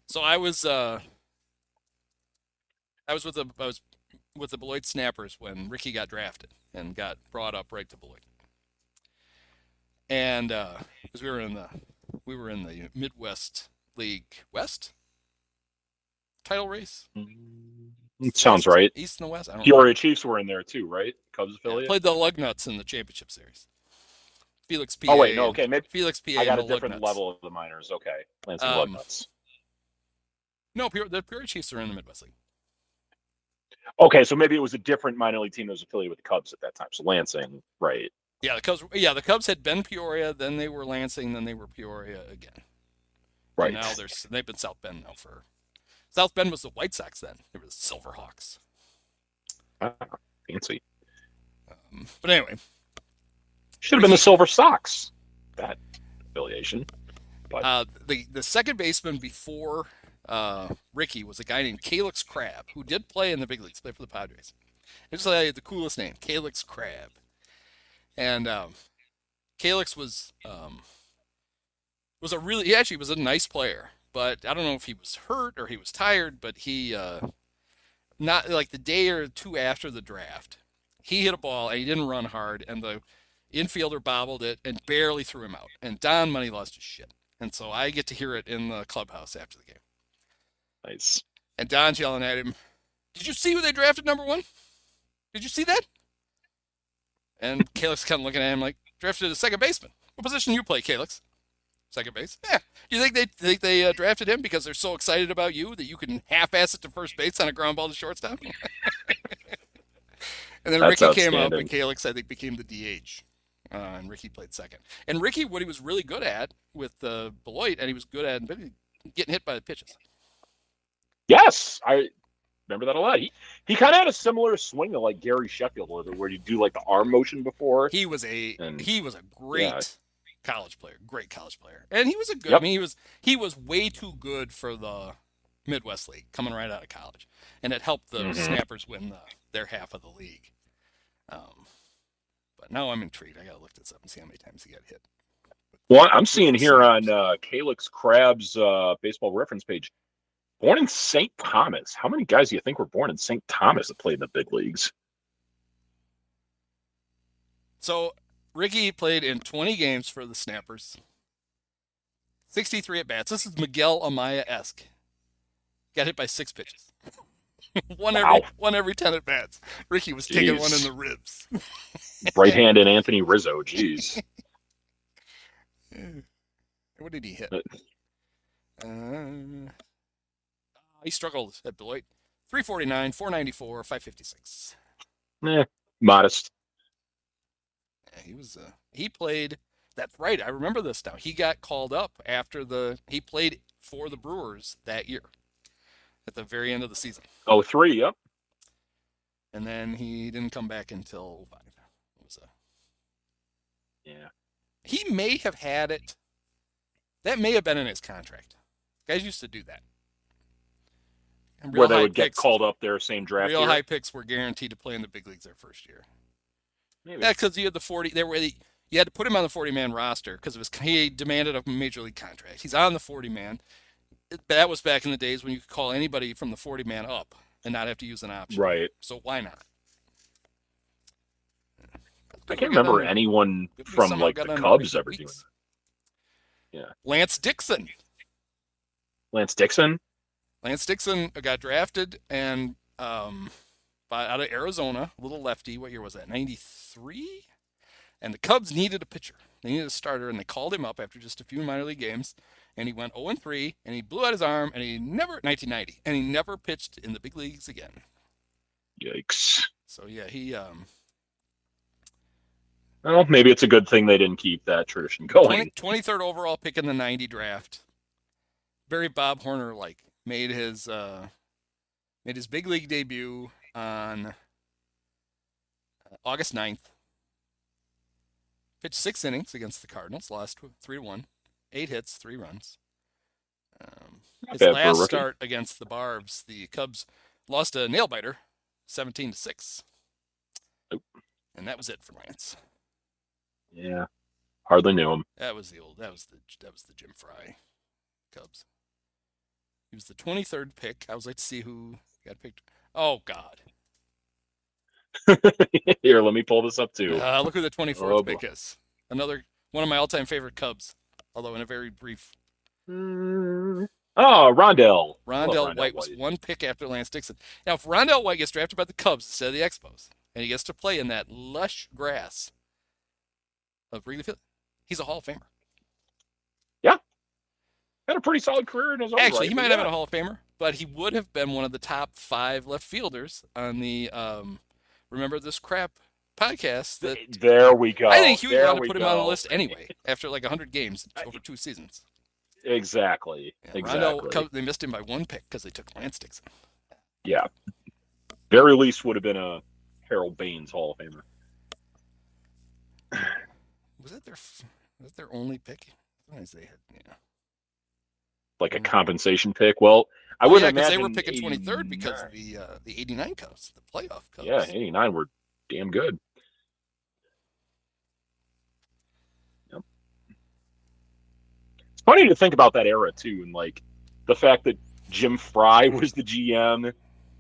So I was with the Beloit Snappers when Ricky got drafted and got brought up right to Beloit. And because we were in the Midwest League West title race. It sounds right. East and the West. I don't Peoria Chiefs were in there too, right? Cubs affiliate. Played the Lugnuts in the championship series. Felix PA. Oh wait, no, okay, maybe Felix PA. I got a different Lugnuts. level of the minors. Okay, Lansing Lugnuts. No, the Peoria Chiefs are in the Midwest League. Okay, so maybe it was a different minor league team that was affiliated with the Cubs at that time. So Lansing, right? Yeah, the Cubs had been Peoria, then they were Lansing, then they were Peoria again. Right. And now they've been South Bend now for. South Bend was the White Sox then. They were the Silverhawks. Ah, fancy. But anyway, should have been the Silver Sox. That affiliation. But the second baseman before Ricky was a guy named Calyx Crab who did play in the big leagues, played for the Padres. It's like the coolest name, Calyx Crab. And Calyx was he actually was a nice player, but I don't know if he was hurt or he was tired, but he not like the day or two after the draft, he hit a ball and he didn't run hard, and the infielder bobbled it and barely threw him out. And Don Money lost his shit. And so I get to hear it in the clubhouse after the game. Nice. And Don's yelling at him, "Did you see who they drafted number 1? Did you see that?" And Calyx kind of looking at him like, "Drafted a second baseman. What position do you play, Calyx?" "Second base." "Yeah. Do you think they drafted him because they're so excited about you that you can half-ass it to first base on a ground ball to shortstop?" And then That's Ricky came up, outstanding. and Calyx, I think, became the DH. And Ricky played second. And Ricky, what he was really good at with Beloit, and he was good at getting hit by the pitches. Yes, I remember that a lot. He kind of had a similar swing to like Gary Sheffield, where you do like the arm motion before. He was a great Yeah. college player, and he was a good. Yep. I mean, he was way too good for the Midwest League coming right out of college, and it helped the Snappers win their half of the league. But now I'm intrigued. I gotta look this up and see how many times he got hit. Well, I'm seeing here on Calyx Crab's baseball reference page, born in St. Thomas. How many guys do you think were born in St. Thomas that played in the big leagues? So Ricky played in 20 games for the Snappers, 63 at bats. This is Miguel Amaya-esque. Got hit by 6 pitches. one every 10 at bats. Ricky was taking one in the ribs. Right-handed Anthony Rizzo. Jeez. What did he hit? He struggled at Beloit. 349, 494, 556. Modest. Yeah, he played. That's right. I remember this now. He got called up after he played for the Brewers that year at the very end of the season. 03, yep. And then he didn't come back until 05. Yeah. He may have had it. That may have been in his contract. Guys used to do that. And Where they would get called up their same draft real year. high picks were guaranteed to play in the big leagues their first year. Maybe. Yeah, because you had the 40. You had to put him on the 40-man roster because he demanded a major league contract. He's on the 40-man. That was back in the days when you could call anybody from the 40-man up and not have to use an option. Right. So why not? I can't remember anyone from like the Cubs ever doing that. Yeah. Lance Dixon. Lance Dixon got drafted and out of Arizona, a little lefty. What year was that? 93? And the Cubs needed a pitcher. They needed a starter, and they called him up after just a few minor league games. And he went 0-3, and he blew out his arm, and 1990, and he never pitched in the big leagues again. Yikes. So yeah, he Well, maybe it's a good thing they didn't keep that tradition going. 23rd overall pick in the 90 draft. Very Bob Horner made his big league debut on August 9th. Pitched 6 innings against the Cardinals, lost 3-1, 8 hits, 3 runs. His last start against the Barbs, the Cubs lost a nail biter, 17-6. Nope. And that was it for Lance. Yeah, hardly knew him. That was the Jim Fry Cubs. He was the 23rd pick. I was like to see who got picked. Oh God. Here, let me pull this up too. Look who the 24th pick is. Another one of my all-time favorite Cubs, although in a very brief. Oh, Rondell. Rondell White was 1 pick after Lance Dixon. Now, if Rondell White gets drafted by the Cubs instead of the Expos, and he gets to play in that lush grass of Wrigley Field, he's a Hall of Famer. Yeah. Had a pretty solid career in his own right. Actually, he might have been a Hall of Famer, but he would have been one of the top 5 left fielders on the Remember This Crap podcast. There we go. I think he would want to put him on the list anyway after 100 games over 2 seasons. Exactly. Yeah, exactly. Rondell, they missed him by 1 pick because they took Lance Dixon. Yeah. Very least would have been a Harold Baines Hall of Famer. Was that their only pick? Sometimes they had, like a compensation pick. Well, I wouldn't imagine they were picking 23rd because of the '89 Cubs, the playoff Cubs. Yeah, '89 were damn good. Yep. It's funny to think about that era too, and like the fact that Jim Fry was the GM,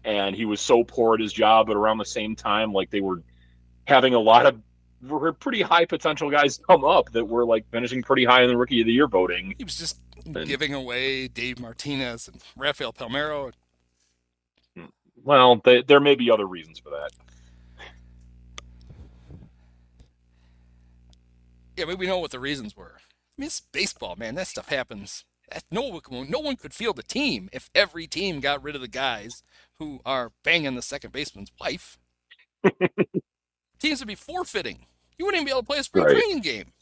and he was so poor at his job, but around the same time, like they were having a lot of pretty high potential guys come up that were like finishing pretty high in the Rookie of the Year voting. He was just giving away Dave Martinez and Rafael Palmeiro. Well, there may be other reasons for that. Yeah, we know what the reasons were. I mean, it's baseball, man. That stuff happens. No one could field a team if every team got rid of the guys who are banging the second baseman's wife. Teams would be forfeiting. You wouldn't even be able to play a spring training game.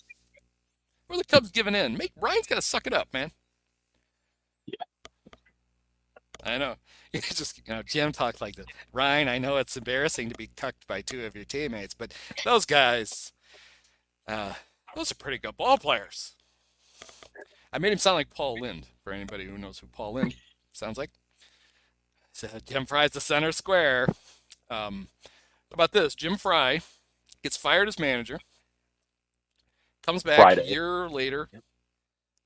Where the Cubs giving in? Ryan's got to suck it up, man. Yeah. I know. It's just, Jim talked like this. Ryan, I know it's embarrassing to be cucked by two of your teammates, but those guys, those are pretty good ball players. I made him sound like Paul Lind, for anybody who knows who Paul Lind sounds like. So Jim Fry's the center square. How about this? Jim Fry gets fired as manager, comes back a year later,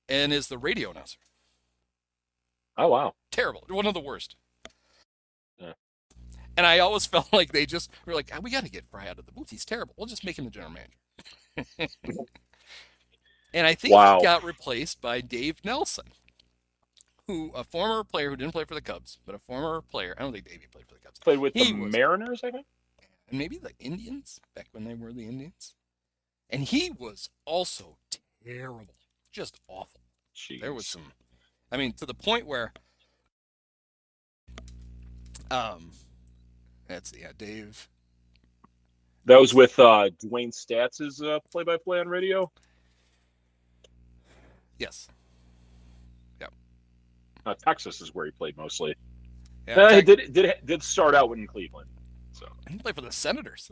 and is the radio announcer. Oh, wow. Terrible. One of the worst. Yeah. And I always felt like they just were like, we got to get Fry out of the booth. He's terrible. We'll just make him the general manager. And I think he got replaced by Dave Nelson, a former player who didn't play for the Cubs, but a former player. I don't think Davey played for the Cubs. Played with the Mariners, I think? And maybe the Indians, back when they were the Indians. And he was also terrible. Just awful. Jeez. There was some, to the point where, Dave. That was with Dwayne Statz's play-by-play on radio? Yes. Yep. Texas is where he played mostly. Yeah, he did start out in Cleveland. So he played for the Senators.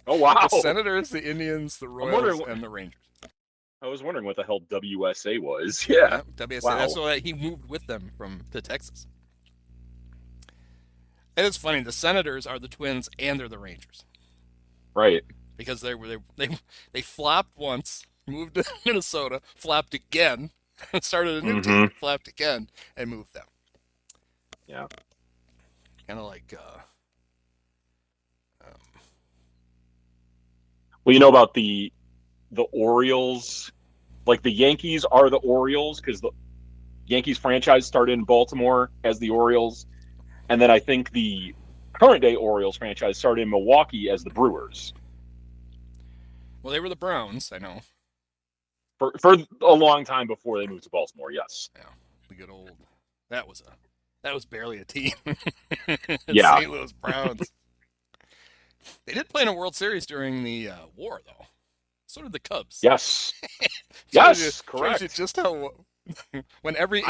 Oh, wow. The Senators, the Indians, the Royals, and the Rangers. I was wondering what the hell WSA was. Yeah. WSA. Wow. That's why he moved with them to Texas. And it's funny. The Senators are the Twins, and they're the Rangers. Right. Because they flopped once, moved to Minnesota, flopped again, started a new team, flopped again, and moved them. Yeah. Kind of like. Well, you know about the Orioles, like the Yankees are the Orioles because the Yankees franchise started in Baltimore as the Orioles, and then I think the current day Orioles franchise started in Milwaukee as the Brewers. Well, they were the Browns, I know. For a long time before they moved to Baltimore, yes. Yeah, the good old. That was barely a team. Yeah. St. Louis Browns. They did play in a World Series during the war, though. So did the Cubs. Yes. Yes, correct. Shows you just how when every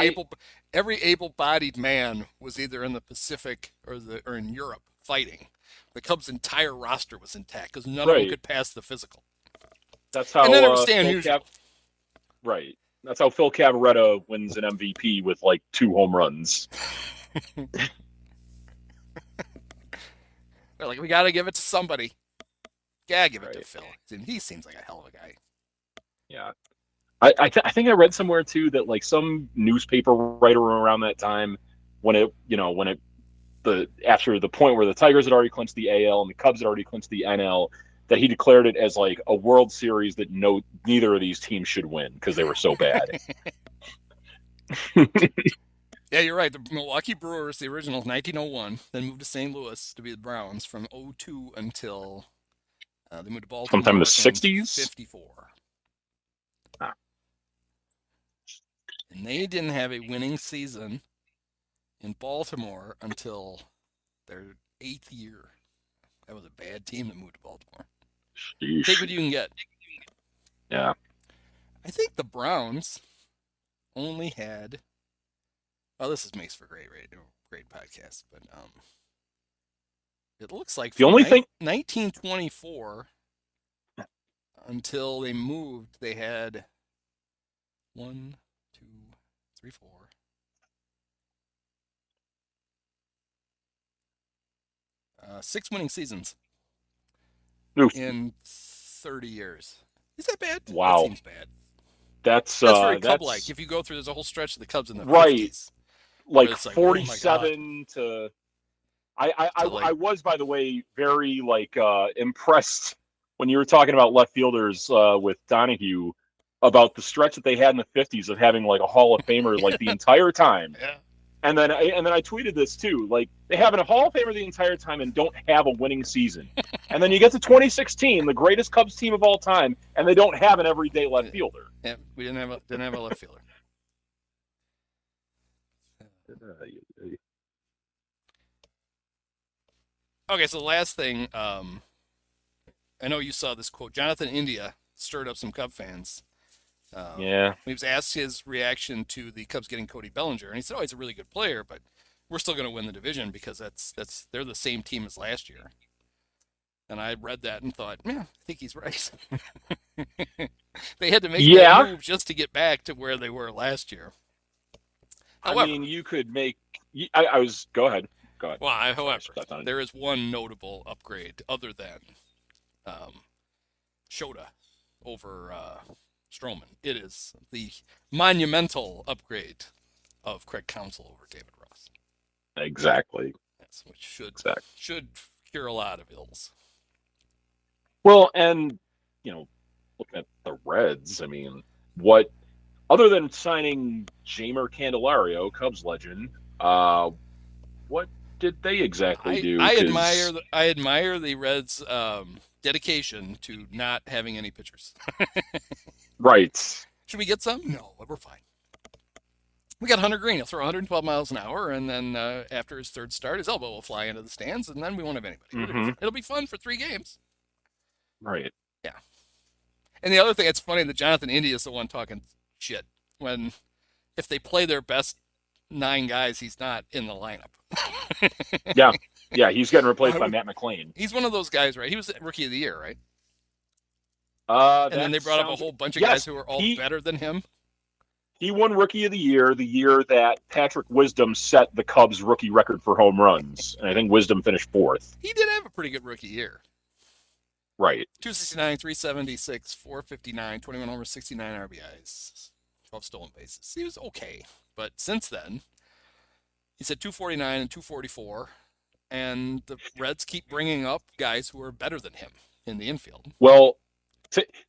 able-bodied man was either in the Pacific or in Europe fighting, the Cubs' entire roster was intact because none of them could pass the physical. That's how. And then it was stay unusual. Right. That's how Phil Cavarretta wins an MVP with like 2 home runs. They're like, we got to give it to somebody. Yeah, give it to Phil. He seems like a hell of a guy. Yeah. I think I read somewhere too that like some newspaper writer around that time after the point where the Tigers had already clinched the AL and the Cubs had already clinched the NL, that he declared it as like a World Series that neither of these teams should win because they were so bad. Yeah, you're right. The Milwaukee Brewers, the original 1901, then moved to St. Louis to be the Browns from 02 until they moved to Baltimore. Sometime in the 60s? 54. And they didn't have a winning season in Baltimore until their 8th year. That was a bad team that moved to Baltimore. Sheesh. Take what you can get. Yeah. I think the Browns only had... Oh, this makes for great podcast, but it looks like the only thing 1924 until they moved, they had 1, 2, 3, 4. Six winning seasons Oof. in 30 years. Is that bad? Wow. That seems bad. That's very Cub-like. If you go through, there's a whole stretch of the Cubs in the 50s. Like it's like, 47 to. I was, by the way, very impressed when you were talking about left fielders with Donahue about the stretch that they had in the 50s of having like a Hall of Famer like the entire time. Yeah. And then I tweeted this too. Like, they have a Hall of Famer the entire time and don't have a winning season. And then you get to 2016, the greatest Cubs team of all time, and they don't have an everyday left fielder. Yeah, we didn't have a left fielder. Okay, so the last thing, I know you saw this quote. Jonathan India stirred up some Cub fans. Yeah. He was asked his reaction to the Cubs getting Cody Bellinger, and he said, "Oh, he's a really good player, but we're still going to win the division because they're the same team as last year." And I read that and thought, man, I think he's right. They had to make that move just to get back to where they were last year. However, I mean, you could make. I was. Go ahead. Go ahead. Well, however, there is one notable upgrade other than Shota over Stroman. It is the monumental upgrade of Craig Counsell over David Ross. Exactly. Yes, which should cure a lot of ills. Well, and looking at the Reds, I mean, what other than signing Jeimer Candelario, Cubs legend, what did they exactly do? I admire the Reds' dedication to not having any pitchers. Right. Should we get some? No, we're fine. We got Hunter Green. He'll throw 112 miles an hour, and then after his third start, his elbow will fly into the stands, and then we won't have anybody. Mm-hmm. It'll be fun for 3 games. Right. Yeah. And the other thing, it's funny that Jonathan India is the one talking shit when if they play their best 9 guys, he's not in the lineup. Yeah, he's getting replaced by Matt McClain. He's one of those guys, right? He was Rookie of the Year, right? And then they brought up a whole bunch of guys who were all better than him. He won Rookie of the Year the year that Patrick Wisdom set the Cubs rookie record for home runs. And I think Wisdom finished 4th. He did have a pretty good rookie year. Right. 269, 376, 459, 21 homers, 69 RBIs, 12 stolen bases. He was okay. But since then, he's at 249 and 244. And the Reds keep bringing up guys who are better than him in the infield. Well,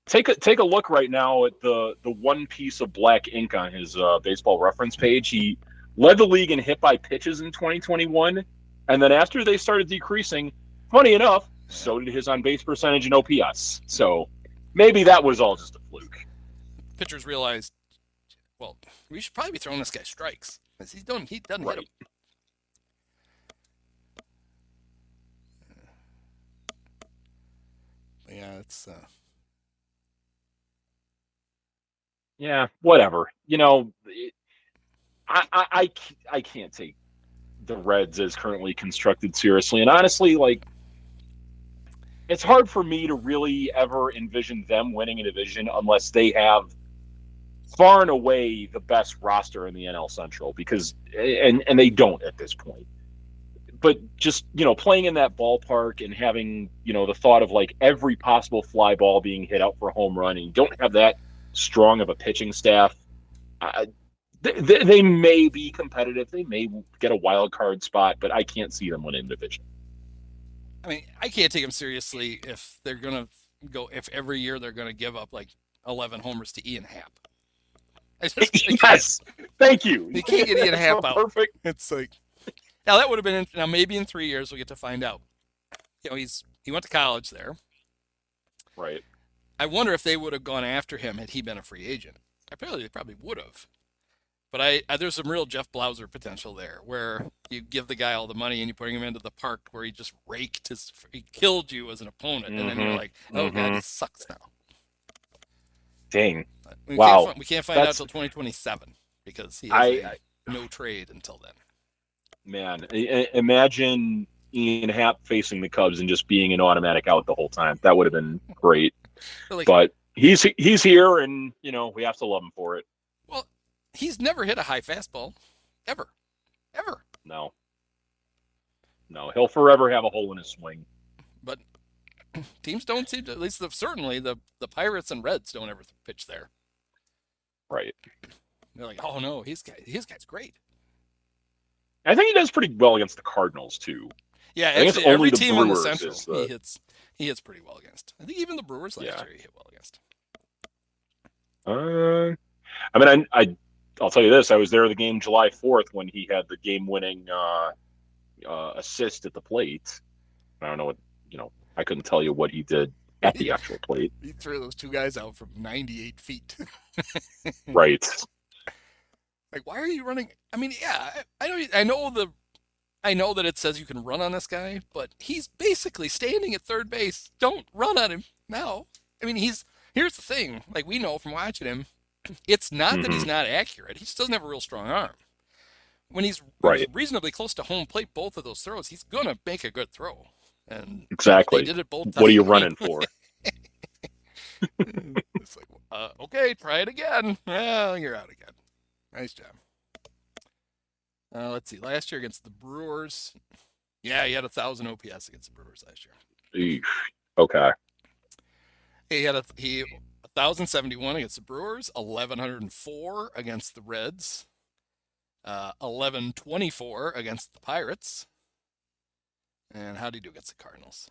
take a look right now at the one piece of black ink on his baseball reference page. He led the league in hit by pitches in 2021, and then after they started decreasing, funny enough, so did his on base percentage and OPS. So maybe that was all just a fluke. Pitchers realized, well, we should probably be throwing this guy strikes because he doesn't hit him. Yeah, it's. Yeah, whatever. I can't take the Reds as currently constructed seriously, and honestly, it's hard for me to really ever envision them winning a division unless they have far and away the best roster in the NL Central, because and they don't at this point. But just, playing in that ballpark and having, the thought of every possible fly ball being hit out for a home run, and you don't have that strong of a pitching staff, they may be competitive. They may get a wild card spot, but I can't see them winning the division. I mean, I can't take them seriously if they're going to if every year they're going to give up 11 homers to Ian Happ. Yes, thank you. You can't get Ian Happ out. Perfect. It's now that would have been now maybe in 3 years we'll get to find out. He went to college there. Right. I wonder if they would have gone after him had he been a free agent. They probably would have. But there's some real Jeff Blauser potential there, where you give the guy all the money and you bring him into the park where he just he killed you as an opponent, and then you're like, oh god, he sucks now. Dang. We Wow. We can't find out until 2027 because he has no trade until then. Man, imagine Ian Happ facing the Cubs and just being an automatic out the whole time. That would have been great. But he's here, and we have to love him for it. Well, he's never hit a high fastball, ever. No, he'll forever have a hole in his swing. But teams don't seem to, at least certainly the Pirates and Reds don't ever pitch there. Right. They're like, oh no, his guy's great. I think he does pretty well against the Cardinals too. Yeah, I think actually, it's only every the team in the Brewers Central he hits pretty well against. I think even the Brewers last year he hit well against. I mean, I'll tell you this: I was there the game July 4th when he had the game-winning assist at the plate. I don't know what I couldn't tell you what he did at the actual plate. He threw those two guys out from 98 feet. Right. Like, why are you running? I mean, yeah, I know that it says you can run on this guy, but he's basically standing at third base. Don't run on him now. I mean, here's the thing. Like, we know from watching him, it's not that he's not accurate. He just doesn't have a real strong arm. When he's reasonably close to home plate, both of those throws, he's gonna make a good throw. And exactly. they did it both times. What are you running for? It's like, okay, try it again. Well, you're out again. Nice job. Let's see. Last year against the Brewers, yeah, he had 1,000 OPS against the Brewers last year. Eesh. Okay. He had 1,071 against the Brewers, 1,104 against the Reds, 1,124 against the Pirates. And how did he do against the Cardinals?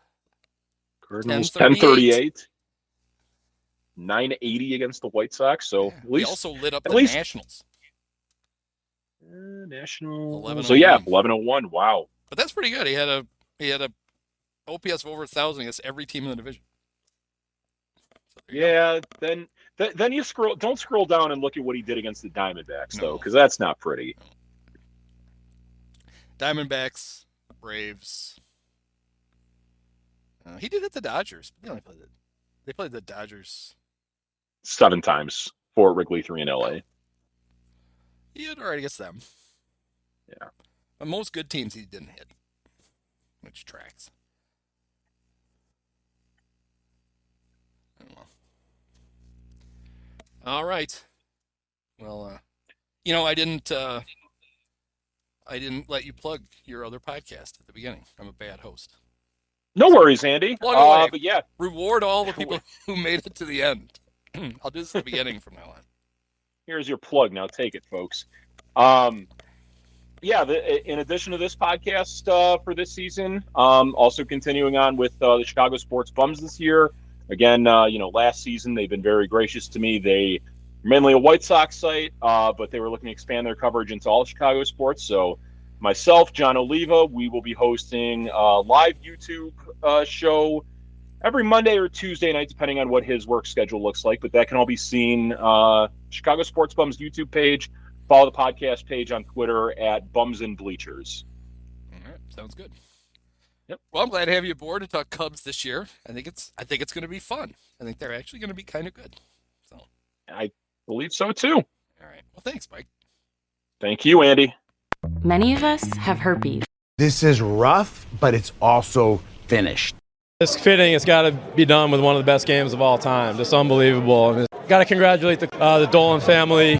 1038. 980 against the White Sox. So yeah, at least he also lit up the Nationals. National. 1101. So yeah, 1101. Wow. But that's pretty good. He had a OPS of over 1,000 against every team in the division. So yeah. Then you don't scroll down and look at what he did against the Diamondbacks though, because that's not pretty. No. Diamondbacks, Braves. He did it the Dodgers. They played the Dodgers 7 times. 4 at Wrigley, 3 in LA. He did all right against them. Yeah. But most good teams he didn't hit, which tracks. Oh, well. All right. Well, I didn't let you plug your other podcast at the beginning. I'm a bad host. No worries, Andy. But yeah, reward all the people who made it to the end. I'll do this at the beginning from now on. Here's your plug. Now take it, folks. In addition to this podcast for this season, also continuing on with the Chicago Sports Bums this year. Again, last season they've been very gracious to me. They are mainly a White Sox site, but they were looking to expand their coverage into all Chicago sports. So myself, John Oliva, we will be hosting a live YouTube show every Monday or Tuesday night, depending on what his work schedule looks like. But that can all be seen Chicago Sports Bums YouTube page. Follow the podcast page on Twitter at Bums and Bleachers. All right, sounds good. Yep. Well, I'm glad to have you aboard to talk Cubs this year. I think it's going to be fun. I think they're actually going to be kind of good. So I believe so too. All right. Well, thanks, Mike. Thank you, Andy. Many of us have herpes. This is rough, but it's also finished. It's fitting. It's got to be done with one of the best games of all time. Just unbelievable. Got to congratulate the Dolan family.